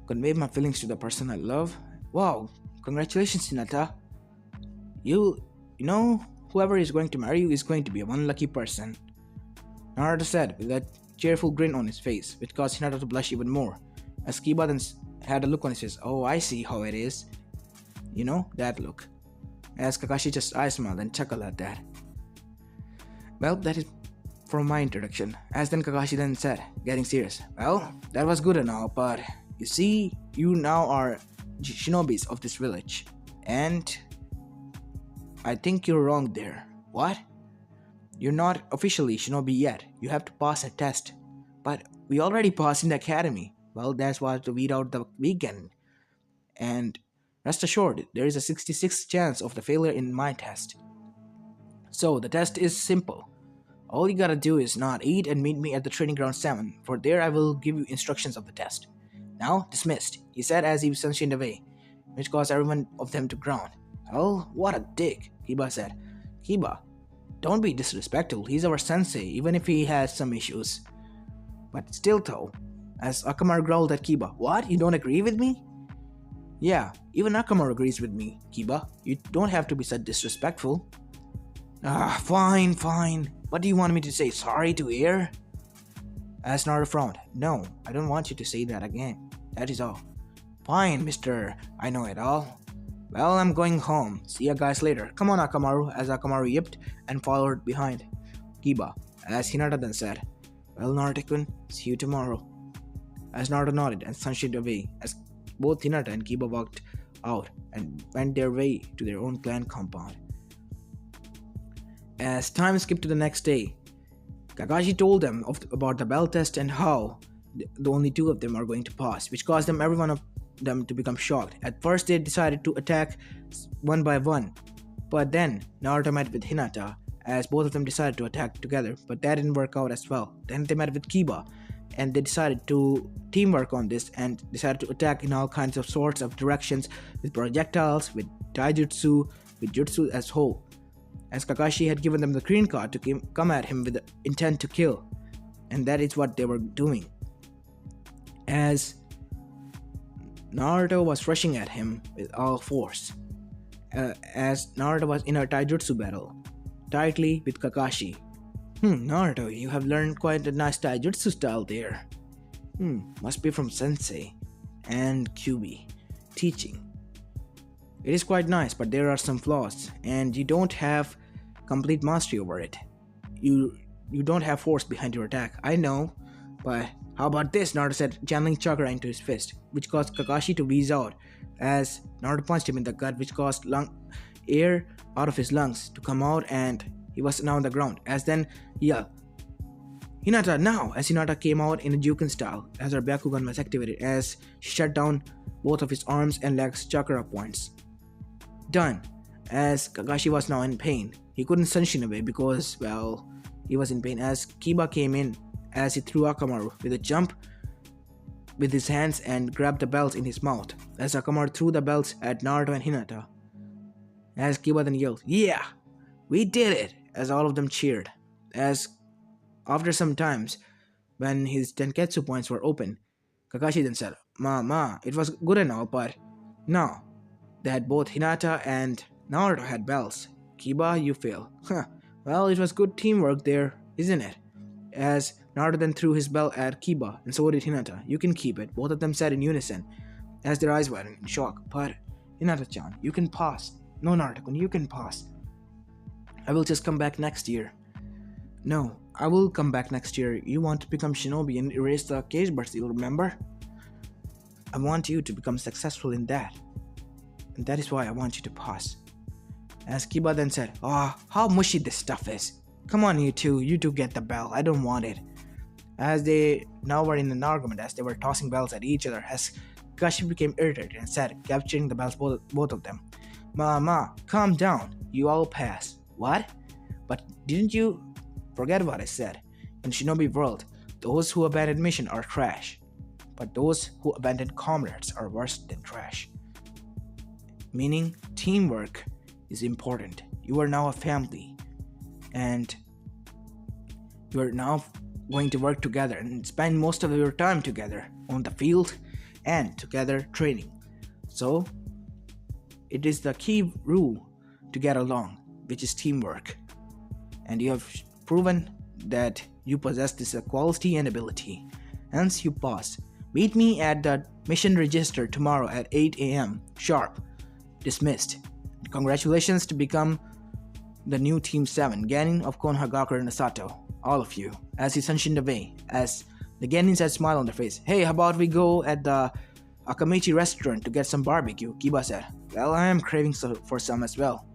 convey my feelings to the person I love. Wow, congratulations, Hinata. You know, whoever is going to marry you is going to be a one lucky person. Naruto said with a cheerful grin on his face, which caused Hinata to blush even more. As Kiba then had a look on his face. Oh, I see how it is. You know, that look. As Kakashi just eye smiled and chuckled at that. Well, that is from my introduction. As then Kakashi then said, getting serious. Well, that was good and all, but you see, you now are shinobis of this village. And I think you're wrong there. What? You're not officially shinobi yet. You have to pass a test. But we already passed in the academy. Well, that's what to weed out the weekend. And rest assured, there is a 66% chance of the failure in my test. So, the test is simple. All you gotta do is not eat and meet me at the training ground 7. For there I will give you instructions of the test. Now, dismissed, he said as he sunshined away, which caused everyone of them to groan. Well, what a dick, Kiba said. Kiba, don't be disrespectful, he's our sensei, even if he has some issues. But still though, as Akamaru growled at Kiba, what, you don't agree with me? Yeah, even Akamaru agrees with me, Kiba. You don't have to be so disrespectful. Fine. What do you want me to say, sorry to hear? As Naruto frowned. No, I don't want you to say that again. That is all. Fine, mister. I know it all. Well, I'm going home. See ya guys later. Come on, Akamaru, as Akamaru yipped and followed behind Kiba, as Hinata then said, well, Naruto-kun, see you tomorrow. As Naruto nodded and sunshined away, as both Hinata and Kiba walked out and went their way to their own clan compound. As time skipped to the next day, Kakashi told them about the bell test and how the only two of them are going to pass, which caused every one of them to become shocked. At first they decided to attack one by one, but then Naruto met with Hinata, as both of them decided to attack together, but that didn't work out as well. Then they met with Kiba, and they decided to teamwork on this and decided to attack in all kinds of sorts of directions, with projectiles, with taijutsu, with jutsu as whole, as Kakashi had given them the green card to come at him with the intent to kill, and that is what they were doing. As Naruto was rushing at him with all force, as Naruto was in a taijutsu battle, tightly with Kakashi. Naruto, you have learned quite a nice taijutsu style there. Must be from Sensei and Kyubi teaching. It is quite nice, but there are some flaws, and you don't have complete mastery over it. You don't have force behind your attack. I know, but how about this? Naruto said, channeling chakra into his fist, which caused Kakashi to wheeze out, as Naruto punched him in the gut, which caused air out of his lungs to come out, and he was now on the ground. As then he yelled, Hinata, now! As Hinata came out in a Juken style, as her Byakugan was activated, as she shut down both of his arms and legs chakra points. Done. As Kakashi was now in pain, he couldn't sunshin away because, well, he was in pain. As Kiba came in, as he threw Akamaru with a jump with his hands and grabbed the belts in his mouth, as Akamaru threw the belts at Naruto and Hinata. As Kiba then yelled, yeah, we did it, as all of them cheered. As after some times, when his Tenketsu points were open, Kakashi then said, Ma, it was good and all, but no, that both Hinata and Naruto had belts. Kiba, you fail. Well, it was good teamwork there, isn't it? As Naruto then threw his belt at Kiba, and so did Hinata. You can keep it, both of them said in unison, as their eyes widened in shock. But, Hinata-chan, you can pass. No, Naruto-kun, you can pass. I will just come back next year. No, I will come back next year. You want to become shinobi and erase the cage bird seal, remember? I want you to become successful in that. And that is why I want you to pass. As Kiba then said, how mushy this stuff is. Come on, you two get the bell. I don't want it. As they now were in an argument, as they were tossing bells at each other, as Kakashi became irritated and said, capturing the bells, both of them. Ma, calm down. You all pass. What? But didn't you forget what I said? In Shinobi world, those who abandon mission are trash. But those who abandon comrades are worse than trash. meaning teamwork is important. You are now a family, and you are now going to work together and spend most of your time together on the field and together training. So, it is the key rule to get along, which is teamwork. And you have proven that you possess this quality and ability. Hence, you pass. Meet me at the mission register tomorrow at 8 a.m. sharp. Dismissed. Congratulations to become the new Team 7, Ganin of Konohagakure and Sato. All of you. As he sunshined away, as the Ganins had a smile on their face. Hey, how about we go at the Akamichi restaurant to get some barbecue? Kiba said. Well, I am craving for some as well.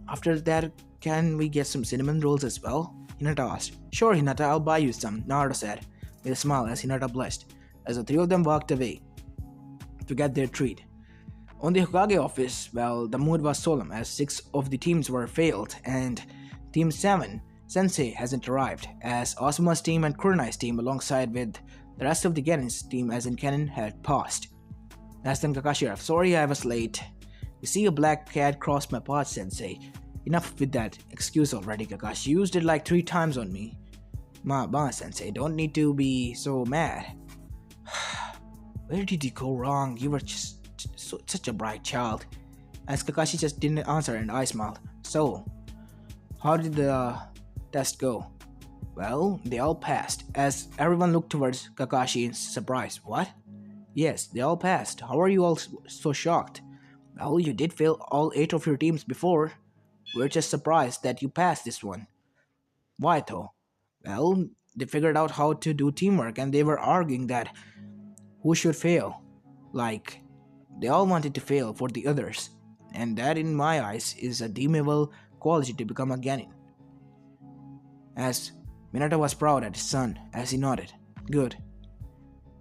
After that, can we get some cinnamon rolls as well? Hinata asked. Sure, Hinata, I'll buy you some, Naruto said, with a smile as Hinata blushed, as the three of them walked away to get their treat. On the Hokage office, well, the mood was solemn as 6 of the teams were failed and Team 7, Sensei, hasn't arrived, as Asuma's team and Kurenai's team alongside with the rest of the Genin's team as in canon had passed. Last time Kakashi arrived. Sorry I was late. You see a black cat cross my path, Sensei. Enough with that excuse already, Kakashi. You used it like 3 times on me. Ma, Sensei, don't need to be so mad. Where did you go wrong? You were just such a bright child. As Kakashi just didn't answer and I smiled. So, how did the test go? Well, they all passed, as everyone looked towards Kakashi in surprise. What? Yes, they all passed. How are you all so shocked? Well, you did fail all 8 of your teams before. We're just surprised that you passed this one. Why though? Well, they figured out how to do teamwork and they were arguing that who should fail. Like, they all wanted to fail for the others. And that, in my eyes, is a deemable quality to become a Genin. As Minato was proud at his son as he nodded. Good.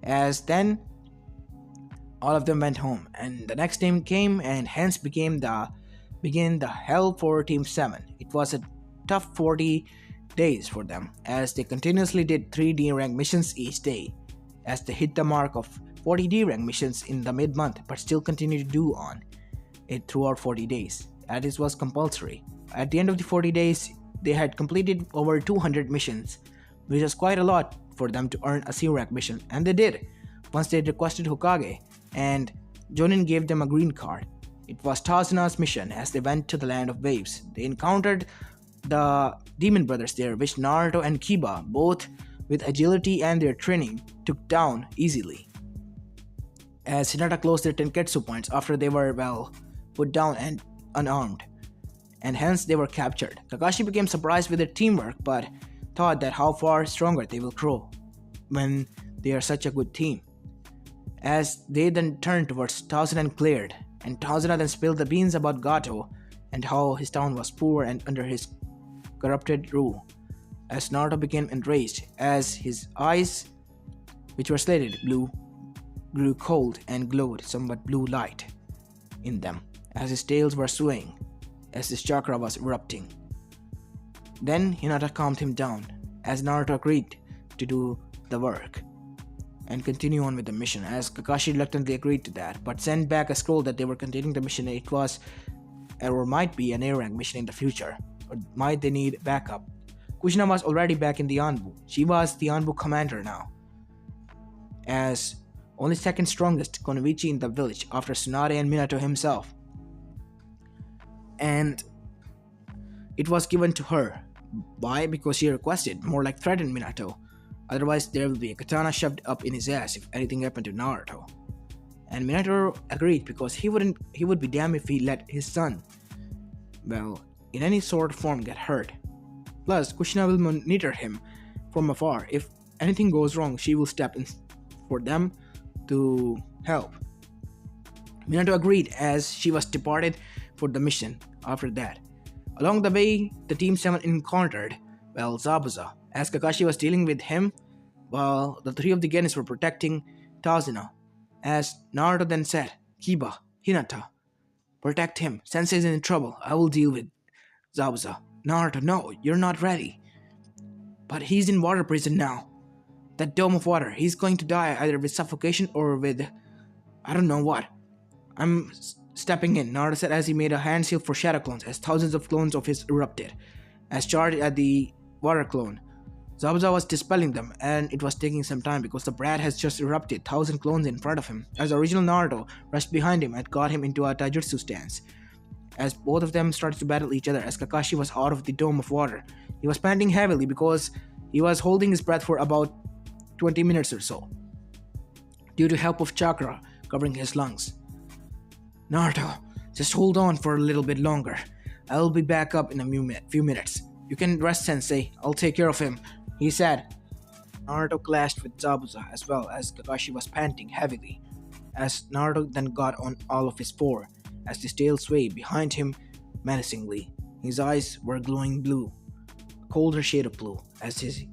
As then, all of them went home, and the next team came and hence began the hell for Team 7. It was a tough 40 days for them, as they continuously did 3 D rank missions each day, as they hit the mark of 40 D rank missions in the mid-month, but still continued to do on it throughout 40 days, as it was compulsory. At the end of the 40 days, they had completed over 200 missions, which was quite a lot for them to earn a C rank mission, and they did. Once they requested Hokage, and Jonin gave them a green card. It was Tazuna's mission as they went to the land of waves. They encountered the demon brothers there, which Naruto and Kiba, both with agility and their training, took down easily. As Hinata closed their Tenketsu points after they were, well, put down and unarmed, and hence they were captured. Kakashi became surprised with their teamwork, but thought that how far stronger they will grow when they are such a good team. As they then turned towards Tazuna and glared, and Tazuna then spilled the beans about Gato and how his town was poor and under his corrupted rule. As Naruto became enraged, as his eyes, which were slated blue, grew cold and glowed somewhat blue light in them, as his tails were swaying, as his chakra was erupting. Then Hinata calmed him down, as Naruto agreed to do the work and continue on with the mission, as Kakashi reluctantly agreed to that, but sent back a scroll that they were continuing the mission. It was, or might be, an A rank mission in the future, or might they need backup. Kushina was already back in the Anbu. She was the Anbu commander now, as only second strongest Konoichi in the village after Tsunade and Minato himself. And it was given to her. Why? Because she requested, more like threatened Minato. Otherwise, there will be a katana shoved up in his ass if anything happened to Naruto. And Minato agreed because he would be damned if he let his son, well, in any sort of form get hurt. Plus, Kushina will monitor him from afar. If anything goes wrong, she will step in for them to help. Minato agreed as she was departed for the mission after that. Along the way, the Team 7 encountered, well, Zabuza, as Kakashi was dealing with him, while the 3 of the Genins were protecting Tazuna. As Naruto then said, Kiba, Hinata, protect him. Sensei is in trouble. I will deal with Zabuza. Naruto, no, you're not ready. But he's in water prison now. That dome of water. He's going to die either with suffocation or with, I don't know what. I'm Stepping in, Naruto said as he made a hand shield for shadow clones as thousands of clones of his erupted. As charged at the water clone, Zabuza was dispelling them, and it was taking some time because the brat has just erupted 1,000 clones in front of him. As the original Naruto rushed behind him and got him into a taijutsu stance. As both of them started to battle each other as Kakashi was out of the dome of water. He was panting heavily because he was holding his breath for about 20 minutes or so, due to help of chakra covering his lungs. Naruto, just hold on for a little bit longer. I'll be back up in a few minutes. You can rest, Sensei. I'll take care of him, he said. Naruto clashed with Zabuza as well as Kakashi was panting heavily, as Naruto then got on all of his four, as his tail swayed behind him menacingly. His eyes were glowing blue, a colder shade of blue, as he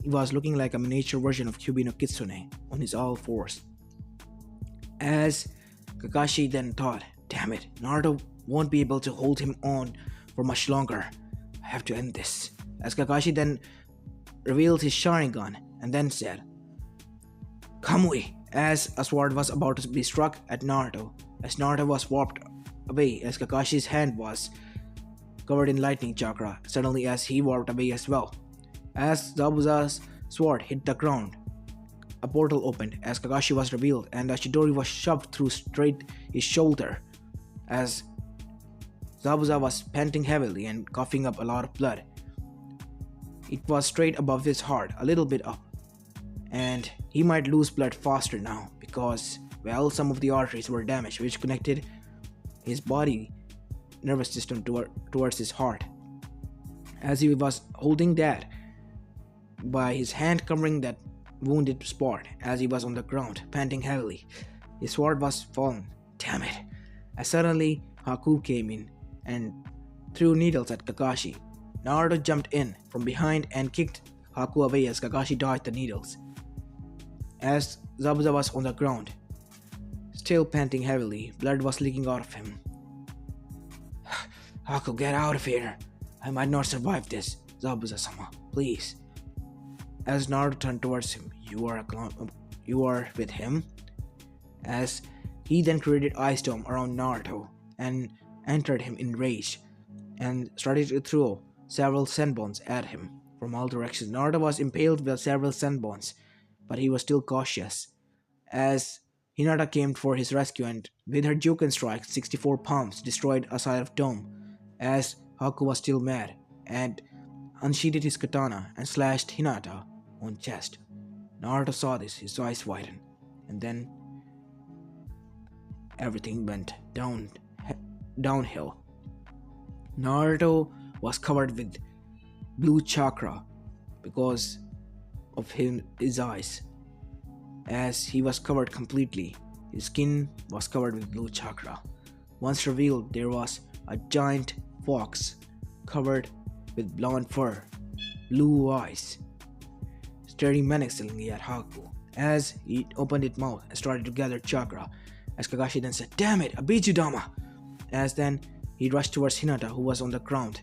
was looking like a miniature version of Kyuubi no Kitsune on his all fours. As Kakashi then thought, damn it, Naruto won't be able to hold him on for much longer. I have to end this. As Kakashi then revealed his Sharingan and then said, Kamui, as a sword was about to be struck at Naruto, as Naruto was warped away as Kakashi's hand was covered in lightning chakra, suddenly as he warped away as well. As Zabuza's sword hit the ground, a portal opened as Kakashi was revealed and the Chidori was shoved through straight his shoulder as Zabuza was panting heavily and coughing up a lot of blood. It was straight above his heart, a little bit up, and he might lose blood faster now because, well, some of the arteries were damaged which connected his body nervous system towards his heart. As he was holding that by his hand covering that wounded spot as he was on the ground, panting heavily, his sword was fallen. Damn it. As suddenly Haku came in and threw needles at Kakashi. Naruto jumped in from behind and kicked Haku away as Kakashi dodged the needles. As Zabuza was on the ground, still panting heavily, blood was leaking out of him. Haku, get out of here. I might not survive this. Zabuza-sama, please. As Naruto turned towards him, you are with him? As he then created Ice Dome around Naruto and entered him in rage and started to throw several senbons at him from all directions. Naruto was impaled with several senbons, but he was still cautious. As Hinata came for his rescue and with her Juken strike, 64 palms destroyed a side of dome, as Haku was still mad and unsheathed his katana and slashed Hinata on chest. Naruto saw this, his eyes widened, and then everything went downhill. Naruto was covered with blue chakra because of his eyes. As he was covered completely, his skin was covered with blue chakra. Once revealed, there was a giant fox covered with blonde fur, blue eyes, staring menacingly at Haku as he opened its mouth and started to gather chakra. As Kakashi then said, damn it, a biju dama! As then he rushed towards Hinata, who was on the ground,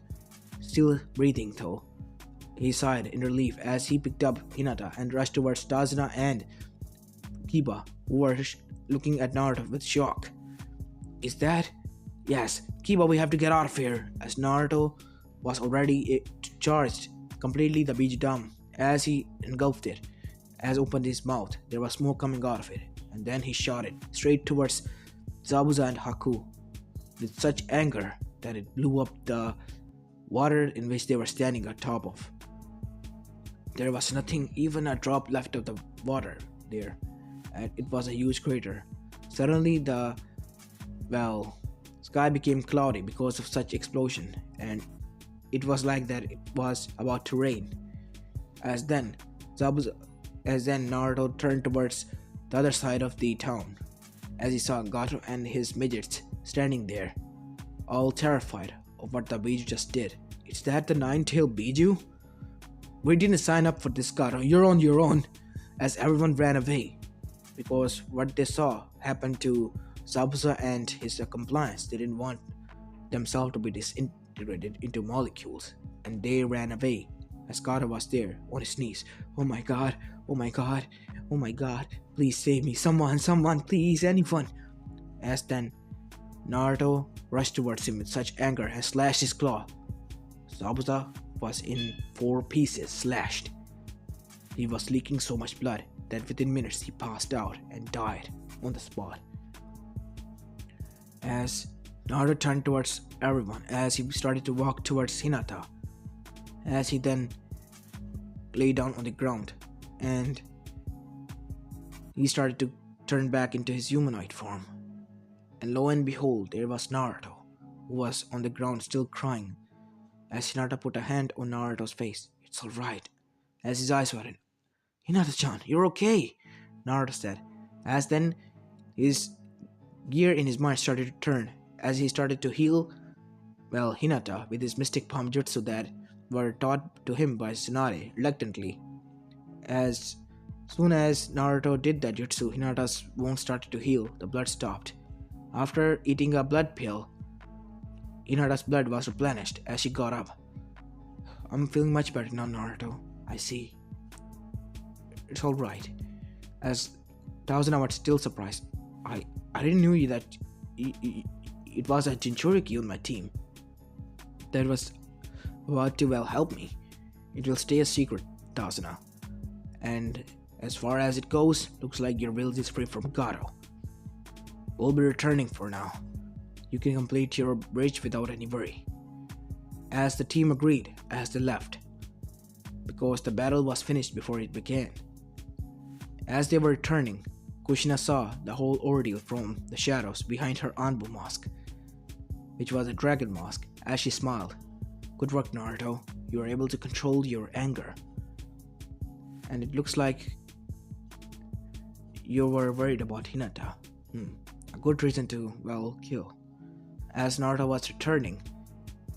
still breathing though. He sighed in relief as he picked up Hinata and rushed towards Tazuna and Kiba, who were looking at Naruto with shock. Is that? Yes, Kiba, we have to get out of here. As Naruto was already charged completely the biju dama as he engulfed it. As opened his mouth, there was smoke coming out of it, and then he shot it straight towards Zabuza and Haku with such anger that it blew up the water in which they were standing on top of. There was nothing, even a drop left of the water there, and it was a huge crater. Suddenly the sky became cloudy because of such explosion, and it was like that it was about to rain. As then Naruto turned towards the other side of the town, as he saw Gato and his midgets standing there, all terrified of what the biju just did. Is that the nine-tailed biju? We didn't sign up for this, Gato. You're on your own. As everyone ran away, because what they saw happened to Zabuza and his accomplice. They didn't want themselves to be disintegrated into molecules, and they ran away. As Gato was there on his knees. Oh my god, oh my god, oh my god, please save me, someone, please, anyone. As then Naruto rushed towards him with such anger and slashed his claw. Zabuza was in 4 pieces slashed. He was leaking so much blood that within minutes he passed out and died on the spot. As Naruto turned towards everyone, as he started to walk towards Hinata, as he then lay down on the ground and he started to turn back into his humanoid form. And lo and behold, there was Naruto, who was on the ground still crying. As Hinata put a hand on Naruto's face, "It's alright," as his eyes widened. "Hinata-chan, you're okay," Naruto said, as then his gear in his mind started to turn, as he started to heal, Hinata with his mystic palm jutsu that were taught to him by Tsunade reluctantly. As soon as Naruto did that jutsu, Hinata's wounds started to heal, the blood stopped. After eating a blood pill, Hinata's blood was replenished as she got up. "I'm feeling much better now, Naruto. I see. It's alright." As Thousand was still surprised. I didn't know that it was a Jinchuriki on my team that was about to help me. It will stay a secret, Thazuna. And as far as it goes, looks like your village is free from Gato. We'll be returning for now. You can complete your bridge without any worry." As the team agreed, as they left, because the battle was finished before it began. As they were returning, Kushina saw the whole ordeal from the shadows behind her Anbu mask, which was a dragon mask, as she smiled. "Good work, Naruto. You were able to control your anger. And it looks like you were worried about Hinata. A good reason to, kill." As Naruto was returning,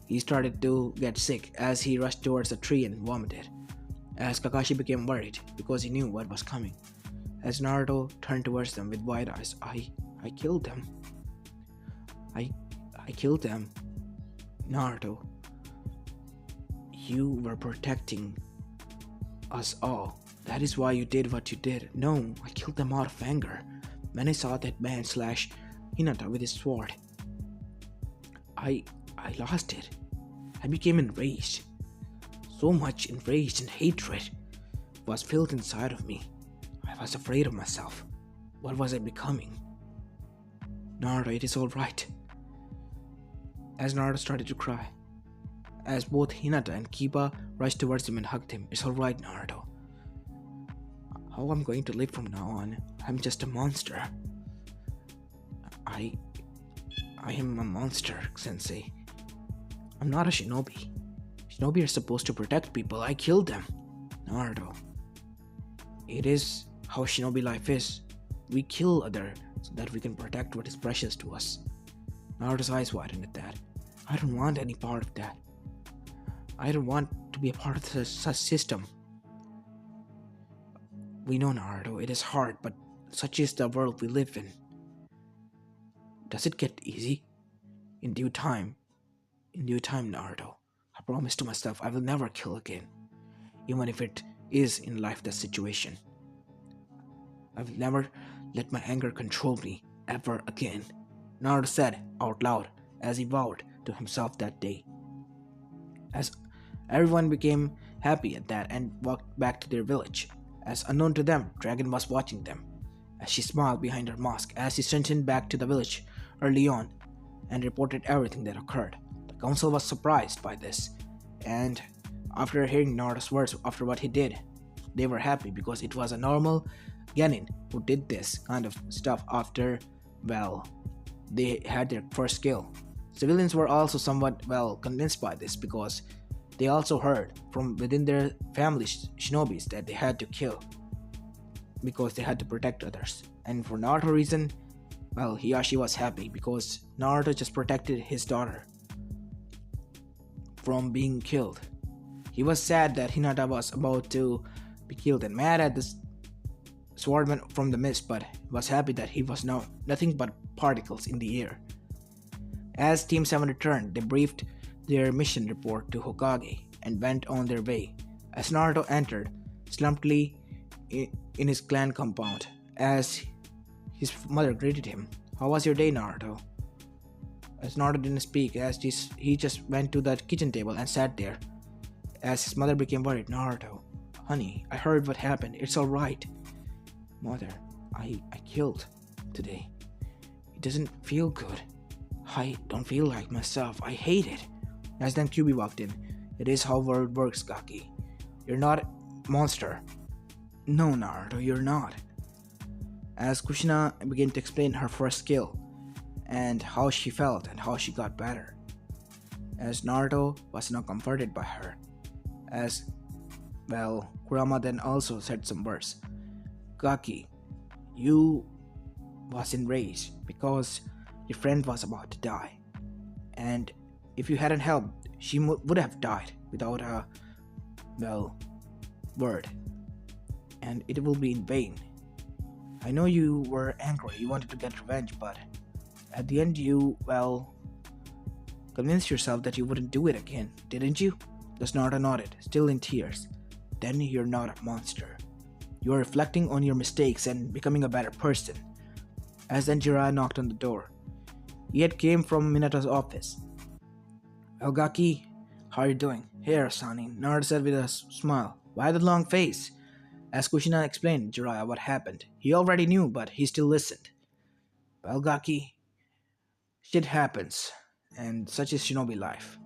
he started to get sick as he rushed towards a tree and vomited. As Kakashi became worried because he knew what was coming. As Naruto turned towards them with wide eyes, I killed them. I killed them. Naruto, you were protecting us all. That is why you did what you did." "No, I killed them out of anger. When I saw that man slash Hinata with his sword, I lost it. I became enraged. So much enraged and hatred was filled inside of me. I was afraid of myself. What was I becoming?" "Naruto, it is alright." As Naruto started to cry, as both Hinata and Kiba rushed towards him and hugged him. "It's alright, Naruto. How I'm going to live from now on? I'm just a monster. I am a monster, Sensei. I'm not a shinobi. Shinobi are supposed to protect people. I killed them." "Naruto, it is how shinobi life is. We kill others so that we can protect what is precious to us." Naruto's eyes widened at that. "I don't want any part of that. I don't want to be a part of such system." "We know, Naruto, it is hard, but such is the world we live in. Does it get easy? In due time, Naruto. I promise to myself I will never kill again, even if it is in life that situation. I will never let my anger control me ever again," Naruto said out loud as he vowed to himself that day. As everyone became happy at that and walked back to their village, as unknown to them, Dragon was watching them, as she smiled behind her mask as she strengthened back to the village early on and reported everything that occurred. The council was surprised by this, and after hearing Naruto's words after what he did, they were happy because it was a normal genin who did this kind of stuff after, they had their first kill. Civilians were also somewhat, convinced by this because they also heard from within their family shinobis that they had to kill because they had to protect others. And for Naruto reason, Hiyashi was happy because Naruto just protected his daughter from being killed. He was sad that Hinata was about to be killed and mad at the swordman from the mist, but was happy that he was now nothing but particles in the air. As Team 7 returned, they briefed their mission report to Hokage and went on their way. As Naruto entered slumpedly in his clan compound, as his mother greeted him. "How was your day, Naruto?" As Naruto didn't speak, he just went to the kitchen table and sat there. As his mother became worried, Naruto, honey, I heard what happened. It's alright. Mother, I killed today. It doesn't feel good. I don't feel like myself. I hate it. As then QB walked in. It is how word works, Gaki. You're not a monster. No, Naruto, you're not. As Kushina began to explain her first skill, and how she felt and how she got better. As Naruto was now comforted by her. As, well, Kurama then also said some words. Gaki, you was enraged because your friend was about to die. And if you hadn't helped, she would have died without a, well, word. And it will be in vain. I know you were angry, you wanted to get revenge, but at the end you, well, convinced yourself that you wouldn't do it again, didn't you? The Naruto nodded, still in tears. Then you're not a monster. You are reflecting on your mistakes and becoming a better person. As then Jiraiya knocked on the door. He had came from Minato's office. Well, Gaki, how are you doing? Here, Sonny, Naruto said with a smile. Why the long face? As Kushina explained to Jiraiya what happened, he already knew, but he still listened. Well, Gaki, shit happens, and such is Shinobi life.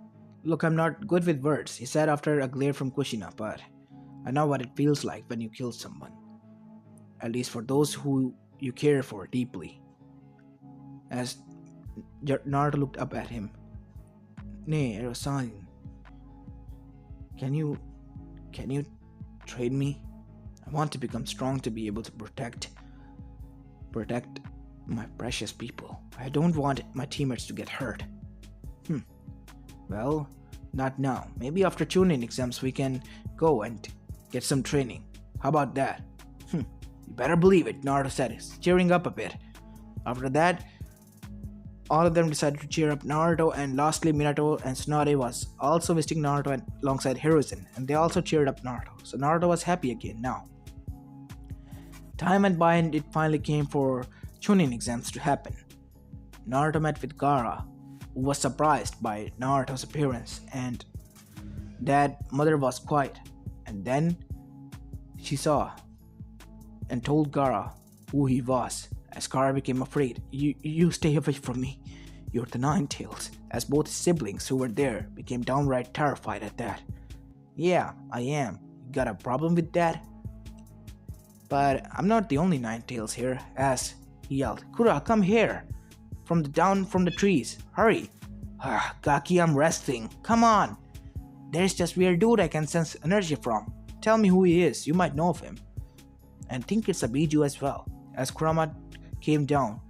Look, I'm not good with words, he said after a glare from Kushina, but I know what it feels like when you kill someone. At least for those who you care for deeply. As Naruto looked up at him. Nay, Erosan, can you train me? I want to become strong to be able to protect my precious people. I don't want my teammates to get hurt. Well, not now. Maybe after Chunin exams we can go and get some training. How about that? You better believe it, Naruto said, cheering up a bit. After that, all of them decided to cheer up Naruto, and lastly Minato and Tsunade was also visiting Naruto alongside Hiruzen, and they also cheered up Naruto. So Naruto was happy again now. Time went by and it finally came for Chunin exams to happen. Naruto met with Gaara, who was surprised by Naruto's appearance, and that mother was quiet. And then she saw and told Gaara who he was. As Gaara became afraid, you stay away from me. You're the Nine-Tails. As both his siblings who were there became downright terrified at that. Yeah, I am. You got a problem with that? But I'm not the only Nine-Tails here, as he yelled. Kura, come here! Down from the trees. Hurry! Gaki, I'm resting. Come on! There's this weird dude I can sense energy from. Tell me who he is. You might know of him. And think it's a biju as well. As Kurama came down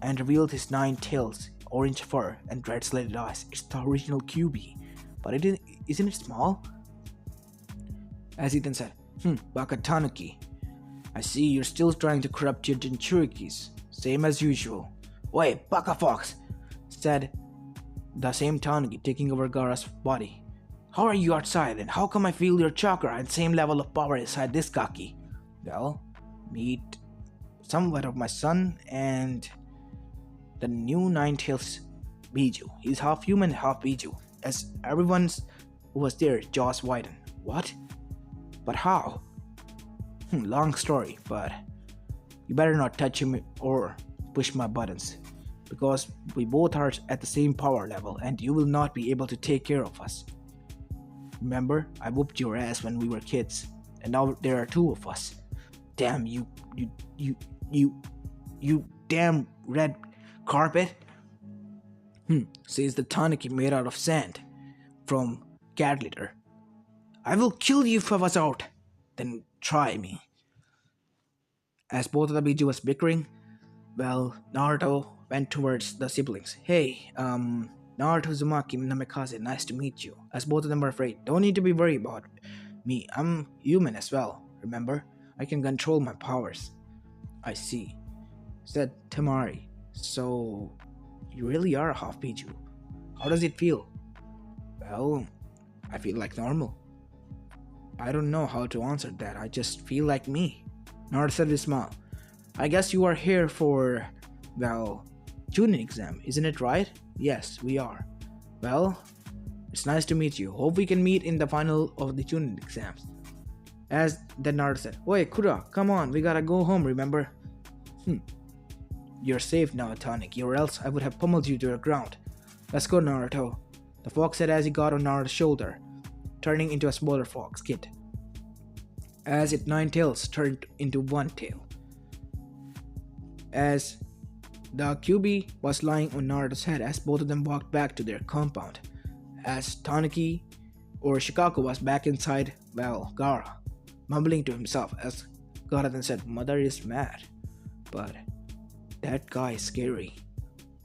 and revealed his 9 tails, orange fur, and red-slated eyes. It's the original QB. But isn't it small? As he then said, Baka Tanuki. I see you're still trying to corrupt your Jinchurikis. Same as usual. Wait, Baka Fox, said the same Tanuki taking over Gaara's body. How are you outside, and how come I feel your chakra and same level of power inside this Gaki? Well, meet somewhat of my son and the new Nine-Tails Biju. He's half human, half Biju. As everyone who was there, jaws widened. What? But how? Long story, but you better not touch him or push my buttons, because we both are at the same power level and you will not be able to take care of us. Remember, I whooped your ass when we were kids, and now there are 2 of us. Damn you damn red carpet. Says the Tanuki made out of sand from cat litter. I will kill you if I was out. Then try me. As both of the Biju was bickering, well, Naruto went towards the siblings. Hey, Naruto Uzumaki Namikaze, nice to meet you. As both of them were afraid. Don't need to be worried about me. I'm human as well, remember? I can control my powers. I see, said Temari. So, you really are a half Biju. How does it feel? Well, I feel like normal. I don't know how to answer that. I just feel like me. Naruto said with a smile. I guess you are here for, well, Chunin exam, isn't it right? Yes, we are. Well, it's nice to meet you. Hope we can meet in the final of the Chunin exams. As then Naruto said, Oi, Kura, come on, we gotta go home, remember? Hmm. You're safe now, Tonic, or else I would have pummeled you to the ground. Let's go, Naruto, the fox said as he got on Naruto's shoulder, turning into a smaller fox kid. As its 9 tails turned into 1 tail. As the Kyuubi was lying on Naruto's head as both of them walked back to their compound. As Tanuki or Shikaku was back inside, well, Gaara, mumbling to himself as Gaara then said, Mother is mad. But that guy is scary,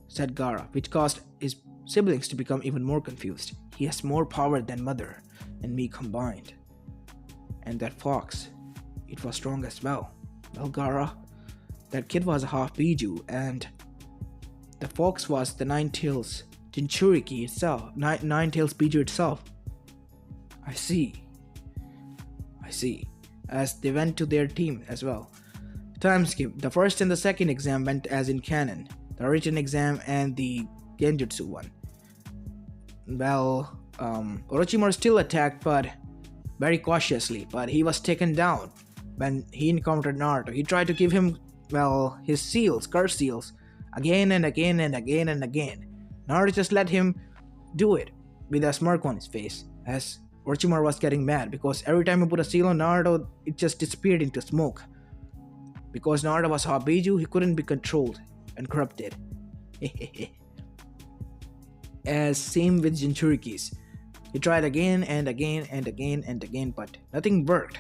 said Gaara, which caused his siblings to become even more confused. He has more power than Mother and me combined. And that fox, it was strong as well. Well, Gaara, that kid was a half biju, and the fox was the 9 tails Jinchuriki itself, 9 tails biju itself. I see. As they went to their team as well. Time skip. The first and the second exam went as in canon. The written exam and the Genjutsu one. Well, Orochimaru still attacked, but very cautiously. But he was taken down when he encountered Naruto. He tried to give him, well, his seals, curse seals, again and again and again and again. Naruto just let him do it with a smirk on his face, as Orochimaru was getting mad because every time he put a seal on Naruto, it just disappeared into smoke. Because Naruto was Habiju, he couldn't be controlled and corrupted. As same with Jinchurikis. He tried again and again and again and again, but nothing worked.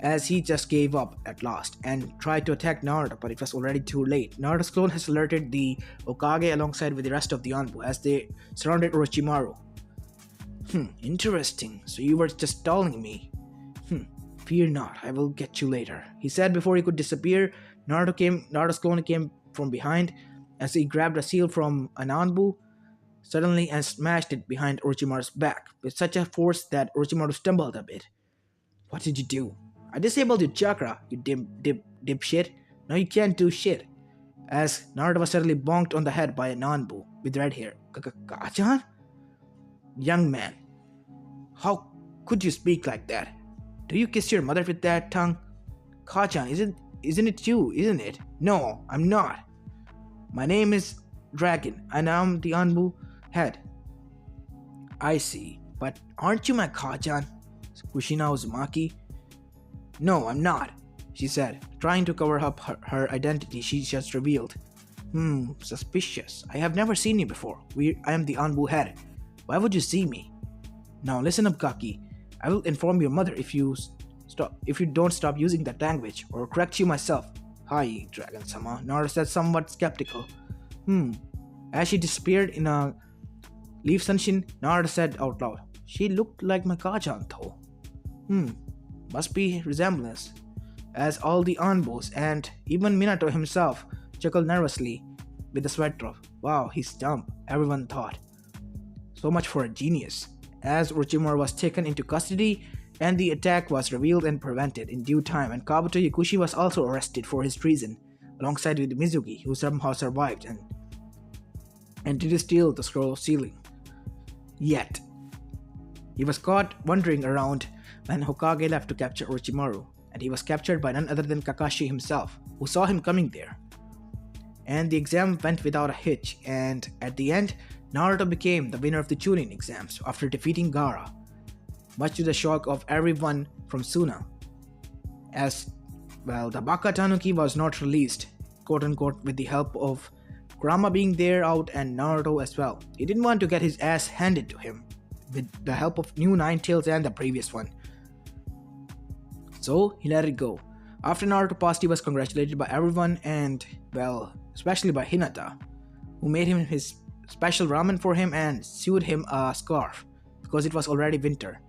As he just gave up at last and tried to attack Naruto, but it was already too late. Naruto's clone has alerted the Hokage alongside with the rest of the Anbu as they surrounded Orochimaru. Interesting. So you were just stalling me. Fear not, I will get you later, he said before he could disappear. Naruto's clone came from behind as he grabbed a seal from an Anbu suddenly and smashed it behind Orochimaru's back with such a force that Orochimaru stumbled a bit. What did you do? I disabled your chakra, you dipshit. Now you can't do shit. As Naruto was suddenly bonked on the head by an Anbu with red hair. Kachan? Young man, how could you speak like that? Do you kiss your mother with that tongue? Kachan, isn't it you, isn't it? No, I'm not. My name is Dragon, and I'm the Anbu head. I see, but aren't you my Kachan? Kushina Uzumaki? No, I'm not, she said, trying to cover up her identity she just revealed. Suspicious. I have never seen you before. I am the Anbu head. Why would you see me? Now listen up, Gaki. I will inform your mother if you don't stop using that language, or correct you myself. Hi, Dragon-sama, Naruto said, somewhat skeptical. As she disappeared in a leaf sunshine, Naruto said out loud, She looked like my Kachan though. Must be resemblance. As all the Anbus and even Minato himself chuckled nervously with the sweat drop. Wow, he's dumb, everyone thought. So much for a genius. As Orochimaru was taken into custody and the attack was revealed and prevented in due time, and Kabuto Yakushi was also arrested for his treason, alongside with Mizuki, who somehow survived and did steal the scroll sealing. Yet, he was caught wandering around when Hokage left to capture Orochimaru, and he was captured by none other than Kakashi himself, who saw him coming there. And the exam went without a hitch, and at the end, Naruto became the winner of the Chunin exams after defeating Gaara, much to the shock of everyone from Suna. As well, the Baka Tanuki was not released, quote unquote, with the help of Kurama being there out and Naruto as well. He didn't want to get his ass handed to him with the help of new 9 tails and the previous one. So he let it go. After Naruto passed, he was congratulated by everyone and, well, especially by Hinata, who made him his special ramen for him and sewed him a scarf because it was already winter.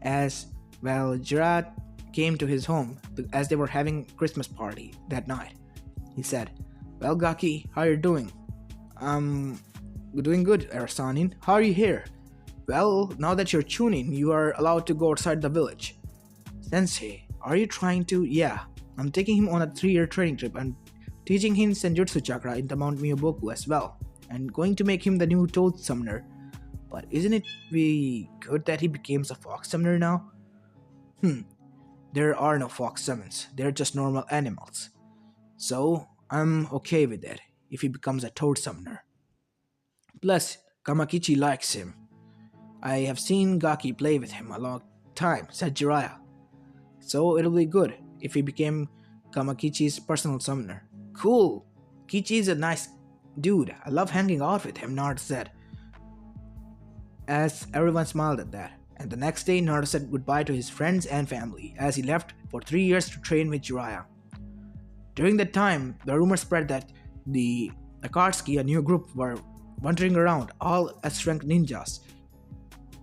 As well, Jiraiya came to his home as they were having Christmas party that night. He said, Well, Gaki, how are you doing? Doing good, Arasanin. How are you here? Well, now that you're Chunin, you are allowed to go outside the village. Sensei, are you trying to? Yeah, I'm taking him on a 3-year training trip and teaching him Senjutsu Chakra in the Mount Miyoboku as well. and going to make him the new Toad Summoner. But isn't it be good that he becomes a Fox Summoner now? There are no fox summons, they're just normal animals. So, I'm okay with that if he becomes a Toad Summoner. Plus, Kamakichi likes him. I have seen Gaki play with him a long time, said Jiraiya. So, it'll be good if he became Kamakichi's personal summoner. Cool! Kichi is a nice dude, I love hanging out with him, Naruto said. As everyone smiled at that. And the next day, Naruto said goodbye to his friends and family as he left for 3 years to train with Jiraiya. During that time, the rumor spread that the Akatsuki, a new group, were wandering around, all as strength ninjas.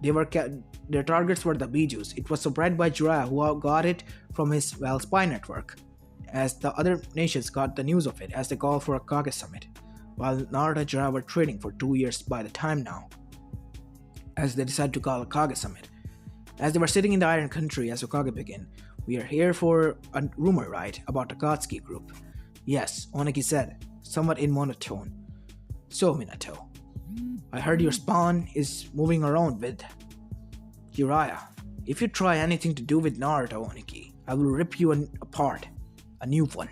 Their targets were the bijus. It was spread by Jiraiya, who got it from his spy network, as the other nations got the news of it as they called for a Kage summit, while Naruto and Jiraiya were training for 2 years by the time now, as they decided to call a Kage summit. As they were sitting in the Iron Country as Hokage began, we are here for a rumor, right, about the Akatsuki group. Yes, Oneki said, somewhat in monotone. So, Minato, I heard your spawn is moving around with Jiraiya. If you try anything to do with Naruto, Oneki, I will rip you apart. A new one.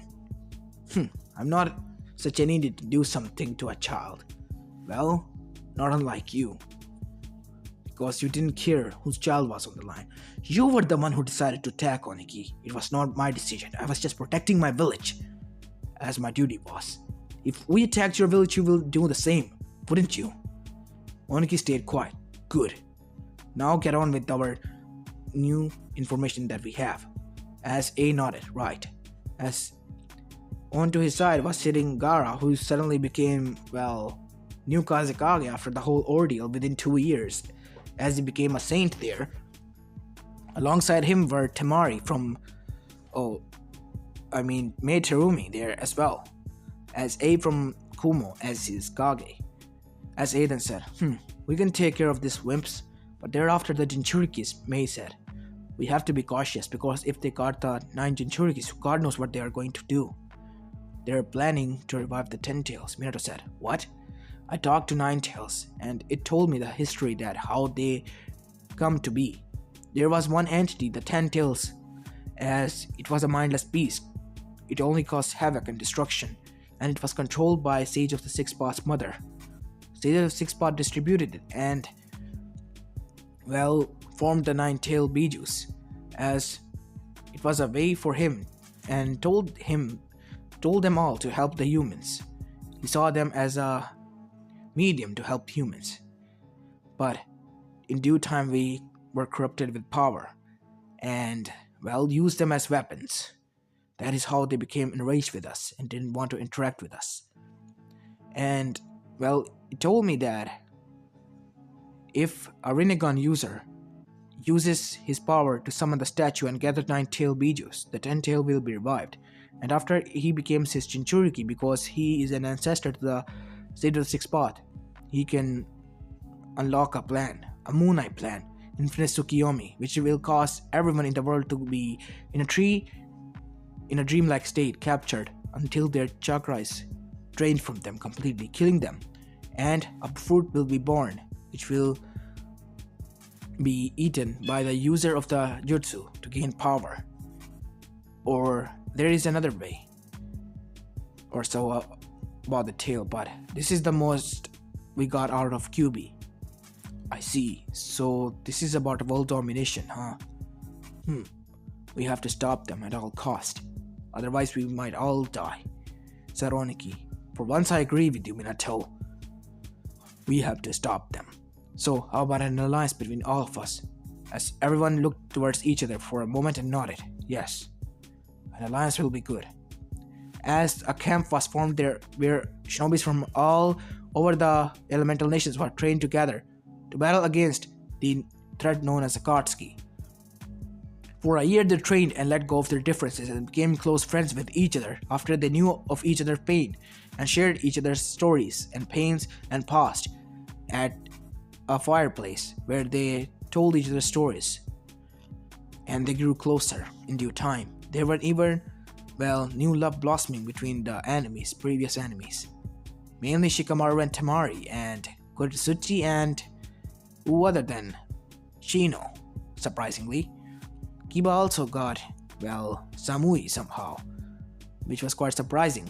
I'm not such an idiot to do something to a child. Well, not unlike you. Because you didn't care whose child was on the line. You were the one who decided to attack Oneki. It was not my decision. I was just protecting my village, as my duty was. If we attacked your village, you will do the same, wouldn't you? Oneki stayed quiet. Good. Now get on with our new information that we have. As A nodded, right. As on to his side was sitting Gaara, who suddenly became, new Kazekage after the whole ordeal within 2 years, as he became a saint there. Alongside him were Temari from, Maid Terumi there as well, as A from Kumo as his Kage. As A then said, we can take care of these wimps, but they're after the Jinchurikis, Mei said. We have to be cautious because if they got the 9 Jinchurikis, God knows what they are going to do. They're planning to revive the Ten Tails, Minato said. What? I talked to Nine Tails, and it told me the history that how they come to be. There was one entity, the Ten Tails, as it was a mindless beast. It only caused havoc and destruction, and it was controlled by Sage of the Six Path's mother. Sage of the Six Path distributed it, and, formed the 9-tailed bijus, as it was a way for him, and told them all to help the humans. He saw them as a medium to help humans. But in due time we were corrupted with power and, used them as weapons. That is how they became enraged with us and didn't want to interact with us. And, it told me that if a Rinnegan user uses his power to summon the statue and gather 9-tailed bijus, the 10-tail will be revived. And after he becomes his Jinchuriki, because he is an ancestor to the State of the Sixth Path, he can unlock a plan, a Moon Eye plan, Infinite Tsukiyomi, which will cause everyone in the world to be in a dreamlike state, captured until their chakras drained from them completely, killing them. And a fruit will be born, which will be eaten by the user of the jutsu to gain power. Or there is another way, or so about the tale, but this is the most we got out of QB. I see, so this is about world domination, huh? We have to stop them at all cost, otherwise we might all die, said Oneki. For once I agree with you, Minato. We have to stop them. So how about an alliance between all of us? As everyone looked towards each other for a moment and nodded. Yes, an alliance will be good. As a camp was formed there where shinobis from all over the elemental nations were trained together to battle against the threat known as Akatsuki. For a year they trained and let go of their differences and became close friends with each other after they knew of each other's pain and shared each other's stories and pains and past at a fireplace where they told each other stories. And they grew closer in due time. There were even, new love blossoming between the previous enemies. mainly Shikamaru and Tamari, and Kuritsuchi, and who other than Shino, surprisingly. Kiba also got, well, Samui somehow, which was quite surprising,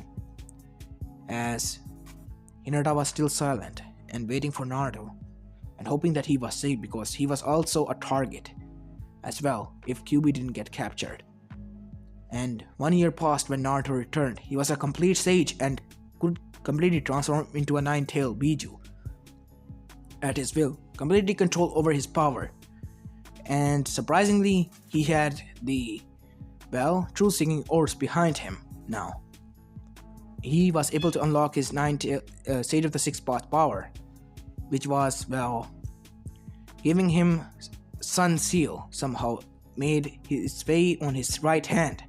as Hinata was still silent and waiting for Naruto, and hoping that he was safe because he was also a target as well if Kyuubi didn't get captured. And 1 year passed when Naruto returned. He was a complete sage and could completely transform into a nine-tailed biju at his will, completely control over his power. And surprisingly, he had the, well, true singing orbs behind him now. He was able to unlock his Sage of the Six Path power, which was, well, giving him Sun Seal somehow made his way on his right hand,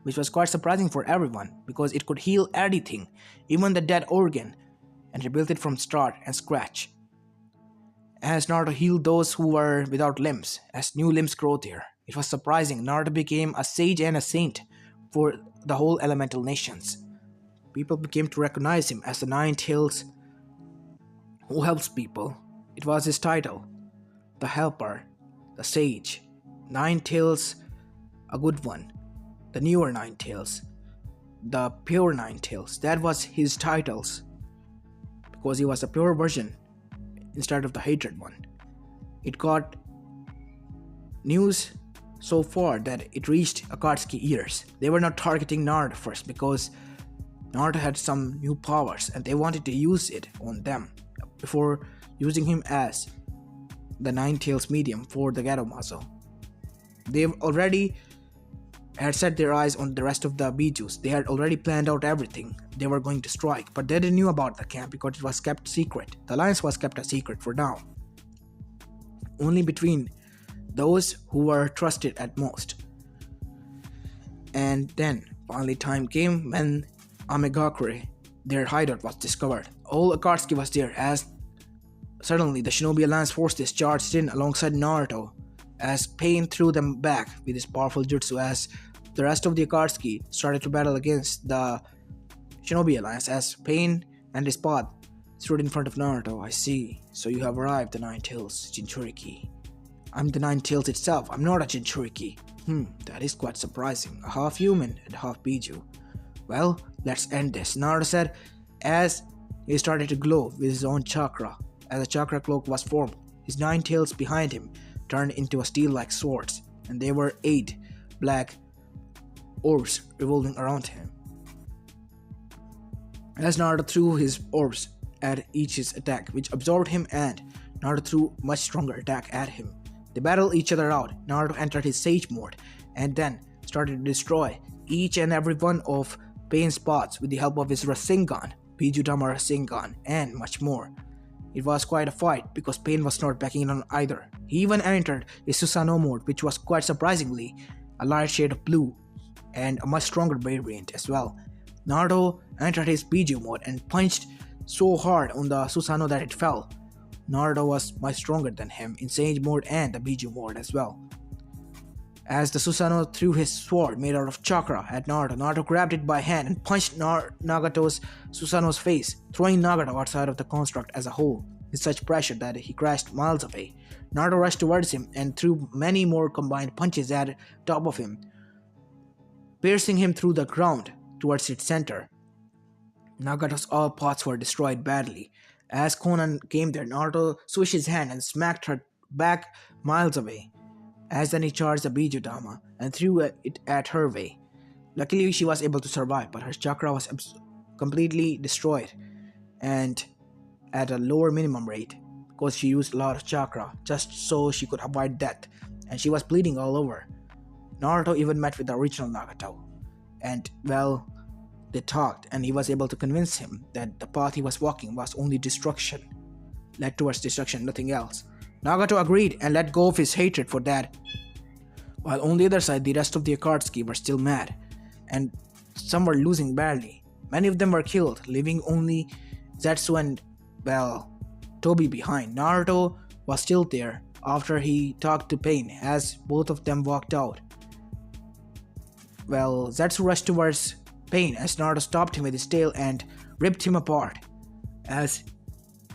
which was quite surprising for everyone because it could heal anything, even the dead organ, and rebuild it from start and scratch. As Naruto healed those who were without limbs, as new limbs grow there. It was surprising. Naruto became a sage and a saint for the whole elemental nations. People became to recognize him as the Nine Tails who helps people. It was his title. The helper, the sage, Nine Tails, a good one, the newer Nine Tails, the pure Nine Tails. That was his titles because he was a pure version instead of the hated one. It got news so far that it reached Akatsuki ears. They were not targeting Naruto first because Naruto had some new powers and they wanted to use it on them before using him as the Nine Tails medium for the Garomazo. They already had set their eyes on the rest of the bijus. They had already planned out everything they were going to strike, but they didn't know about the camp because it was kept secret. The alliance was kept a secret for now, only between those who were trusted at most. And then finally time came when Amegakure, their hideout, was discovered. All Akatsuki was there as suddenly the Shinobi Alliance forces charged in alongside Naruto as Pain threw them back with his powerful jutsu as the rest of the Akatsuki started to battle against the Shinobi Alliance as Pain and his path stood in front of Naruto. I see, so you have arrived, the Nine Tails Jinchuriki. I'm the Nine Tails itself, I'm not a Jinchuriki. That is quite surprising, a half human and half biju. Well, let's end this, Naruto said as he started to glow with his own chakra. As a chakra cloak was formed, his nine tails behind him turned into a steel-like swords, and there were 8 black orbs revolving around him. As Naruto threw his orbs at each his attack, which absorbed him, and Naruto threw much stronger attack at him. They battled each other out. Naruto entered his Sage mode, and then started to destroy each and every one of Pain's spots with the help of his Rasengan, Bijutama Rasengan, and much more. It was quite a fight because Pain was not backing down either. He even entered his Susanoo mode, which was quite surprisingly a light shade of blue and a much stronger variant as well. Naruto entered his Biju mode and punched so hard on the Susanoo that it fell. Naruto was much stronger than him in Sage mode and the Biju mode as well. As the Susanoo threw his sword made out of chakra at Naruto, Naruto grabbed it by hand and punched Nagato's Susanoo's face, throwing Nagato outside of the construct as a whole, with such pressure that he crashed miles away. Naruto rushed towards him and threw many more combined punches at top of him, piercing him through the ground towards its center. Nagato's all parts were destroyed badly. As Conan came there, Naruto swished his hand and smacked her back miles away. As then he charged the Bijutama and threw it at her way. Luckily she was able to survive, but her chakra was completely destroyed and at a lower minimum rate because she used a lot of chakra just so she could avoid death, and she was bleeding all over. Naruto even met with the original Nagato, and well, they talked, and he was able to convince him that the path he was walking was only destruction, led towards destruction, nothing else. Nagato agreed and let go of his hatred for that, while on the other side the rest of the Akatsuki were still mad, and some were losing badly. Many of them were killed, leaving only Zetsu and, well, Tobi behind. Naruto was still there after he talked to Pain as both of them walked out. Well, Zetsu rushed towards Pain as Naruto stopped him with his tail and ripped him apart. As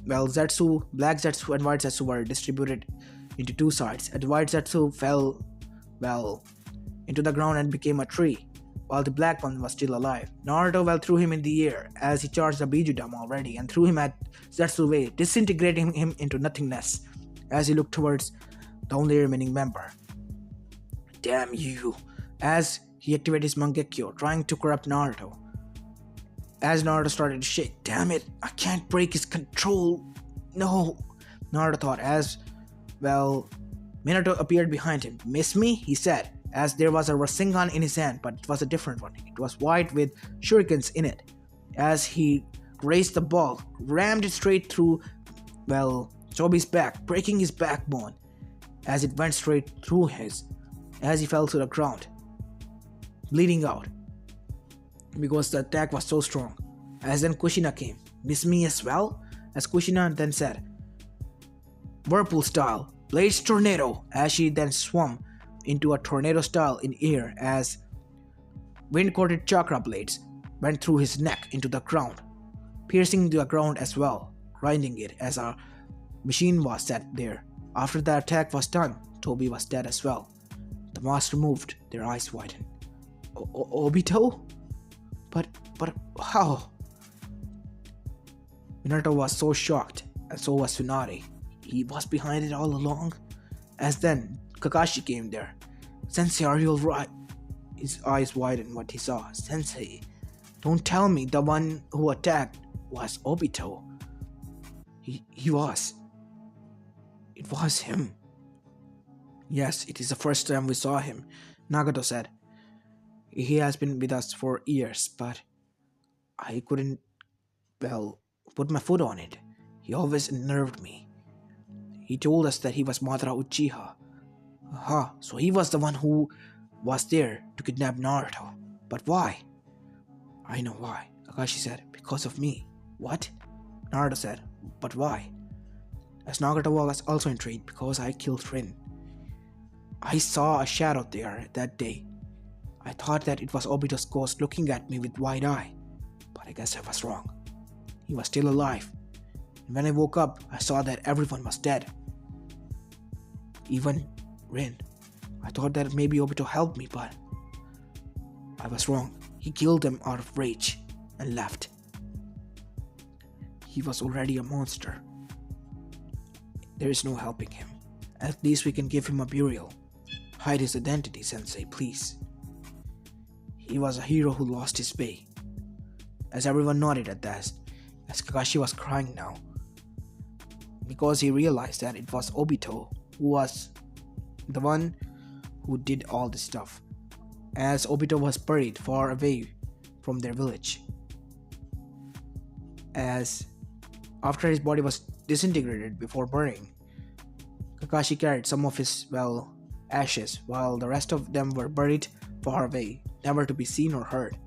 Black Zetsu and White Zetsu were distributed into two sides, and White Zetsu fell, well, into the ground and became a tree, while the black one was still alive. Naruto threw him in the air as he charged the biju dam already and threw him at Zetsu way, disintegrating him into nothingness as he looked towards the only remaining member. Damn you! As he activated his Mangekyo, trying to corrupt Naruto. As Naruto started to shake, damn it, I can't break his control. No, Naruto thought as, Minato appeared behind him. Miss me? He said, as there was a Rasengan in his hand, but it was a different one. It was white with shurikens in it. As he raised the ball, rammed it straight through, Shobi's back, breaking his backbone, as it went straight through his, as he fell to the ground, bleeding out, because the attack was so strong. As then Kushina came. Miss me as well? As Kushina then said, Whirlpool style, Blaze Tornado, as she then swung into a tornado style in air as wind-coated chakra blades went through his neck into the ground, piercing the ground as well, grinding it as a machine was set there. After the attack was done, Toby was dead as well. The master moved, their eyes widened. Obito? But how? Minato was so shocked, and so was Tsunade. He was behind it all along. As then, Kakashi came there. Sensei, are you alright? His eyes widened what he saw. Sensei, don't tell me the one who attacked was Obito. He was. It was him. Yes, it is the first time we saw him, Nagato said. He has been with us for years, but I couldn't, put my foot on it. He always unnerved me. He told us that he was Madara Uchiha. Aha, so he was the one who was there to kidnap Naruto. But why? I know why, Kakashi said. Because of me. What? Naruto said. But why? As Nagato was also intrigued, because I killed Rin. I saw a shadow there that day. I thought that it was Obito's ghost looking at me with wide eye. But I guess I was wrong. He was still alive. And when I woke up, I saw that everyone was dead. Even Rin. I thought that maybe Obito helped me, but I was wrong. He killed them out of rage and left. He was already a monster. There is no helping him. At least we can give him a burial. Hide his identity, Sensei, please. He was a hero who lost his way. As everyone nodded at that, as Kakashi was crying now, because he realized that it was Obito who was the one who did all this stuff, as Obito was buried far away from their village. As after his body was disintegrated before burning, Kakashi carried some of his, ashes, while the rest of them were buried far away, never to be seen or heard.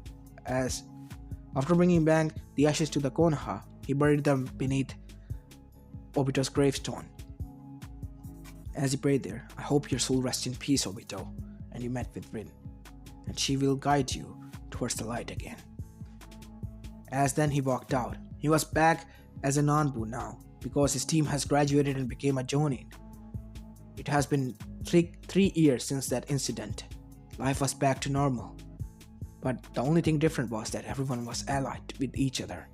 As after bringing back the ashes to the Konoha, he buried them beneath Obito's gravestone. As he prayed there, I hope your soul rests in peace, Obito, and you met with Rin, and she will guide you towards the light again. As then he walked out. He was back as a Nanbu now, because his team has graduated and became a Jonin. It has been three years since that incident. Life was back to normal. But the only thing different was that everyone was allied with each other.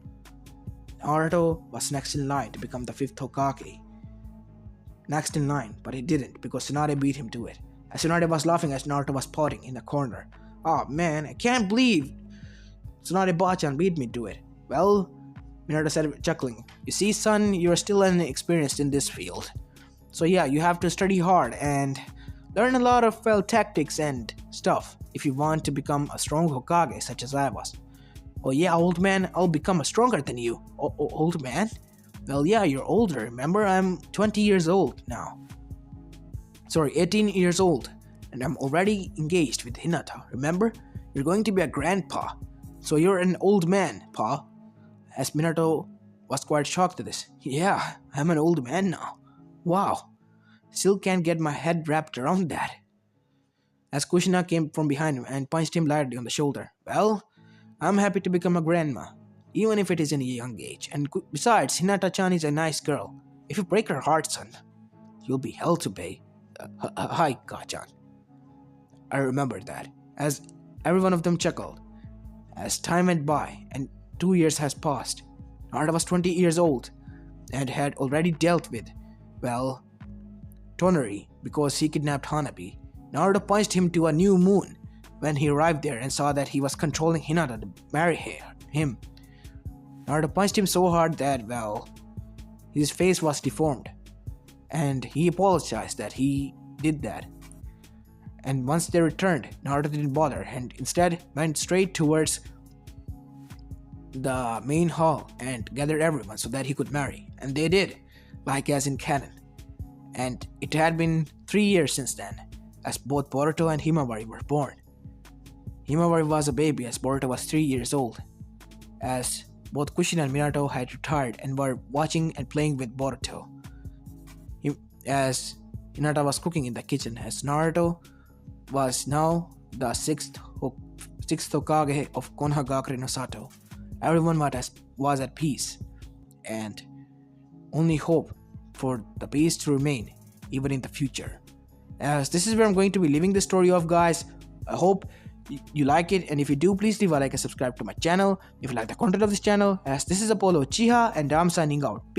Naruto was next in line to become the 5th Hokage. Next in line, but he didn't because Tsunade beat him to it. As Tsunade was laughing as Naruto was pouting in the corner. Oh man, I can't believe Tsunade Bachan beat me to it. Well, Minato said chuckling. You see son, you're still inexperienced in this field. So yeah, you have to study hard and learn a lot of tactics and stuff if you want to become a strong Hokage such as I was. Oh yeah, old man, I'll become stronger than you. Old man? Well yeah, you're older, remember? I'm 20 years old now. Sorry, 18 years old. And I'm already engaged with Hinata, remember? You're going to be a grandpa. So you're an old man, pa. As Minato was quite shocked at this. Yeah, I'm an old man now. Wow. Still can't get my head wrapped around that. As Kushina came from behind him and punched him lightly on the shoulder. Well, I'm happy to become a grandma. even if it is in a young age. And besides, Hinata-chan is a nice girl. If you break her heart, son, you'll be hell to pay. Hi, Ka-chan. I remembered that, as every one of them chuckled. As time went by and 2 years has passed, Naruto was 20 years old and had already dealt with, well, Tonari because he kidnapped Hanabi. Naruto punched him to a new moon when he arrived there and saw that he was controlling Hinata to marry him. Naruto punched him so hard that, well, his face was deformed, and he apologized that he did that. And once they returned, Naruto didn't bother and instead went straight towards the main hall and gathered everyone so that he could marry. And they did, like as in canon. And it had been 3 years since then, as both Boruto and Himawari were born. Himawari was a baby as Boruto was 3 years old, as both Kushin and Minato had retired and were watching and playing with Boruto. As Hinata was cooking in the kitchen, as Naruto was now the sixth Hokage of Konohagakure no Sato. Everyone was at peace, and only hope for the peace to remain even in the future. As this is where I'm going to be leaving the story off, guys. I hope you like it, and if you do, please leave a like and subscribe to my channel if you like the content of this channel, as this is Apollo Uchiha and I'm signing out. Peace.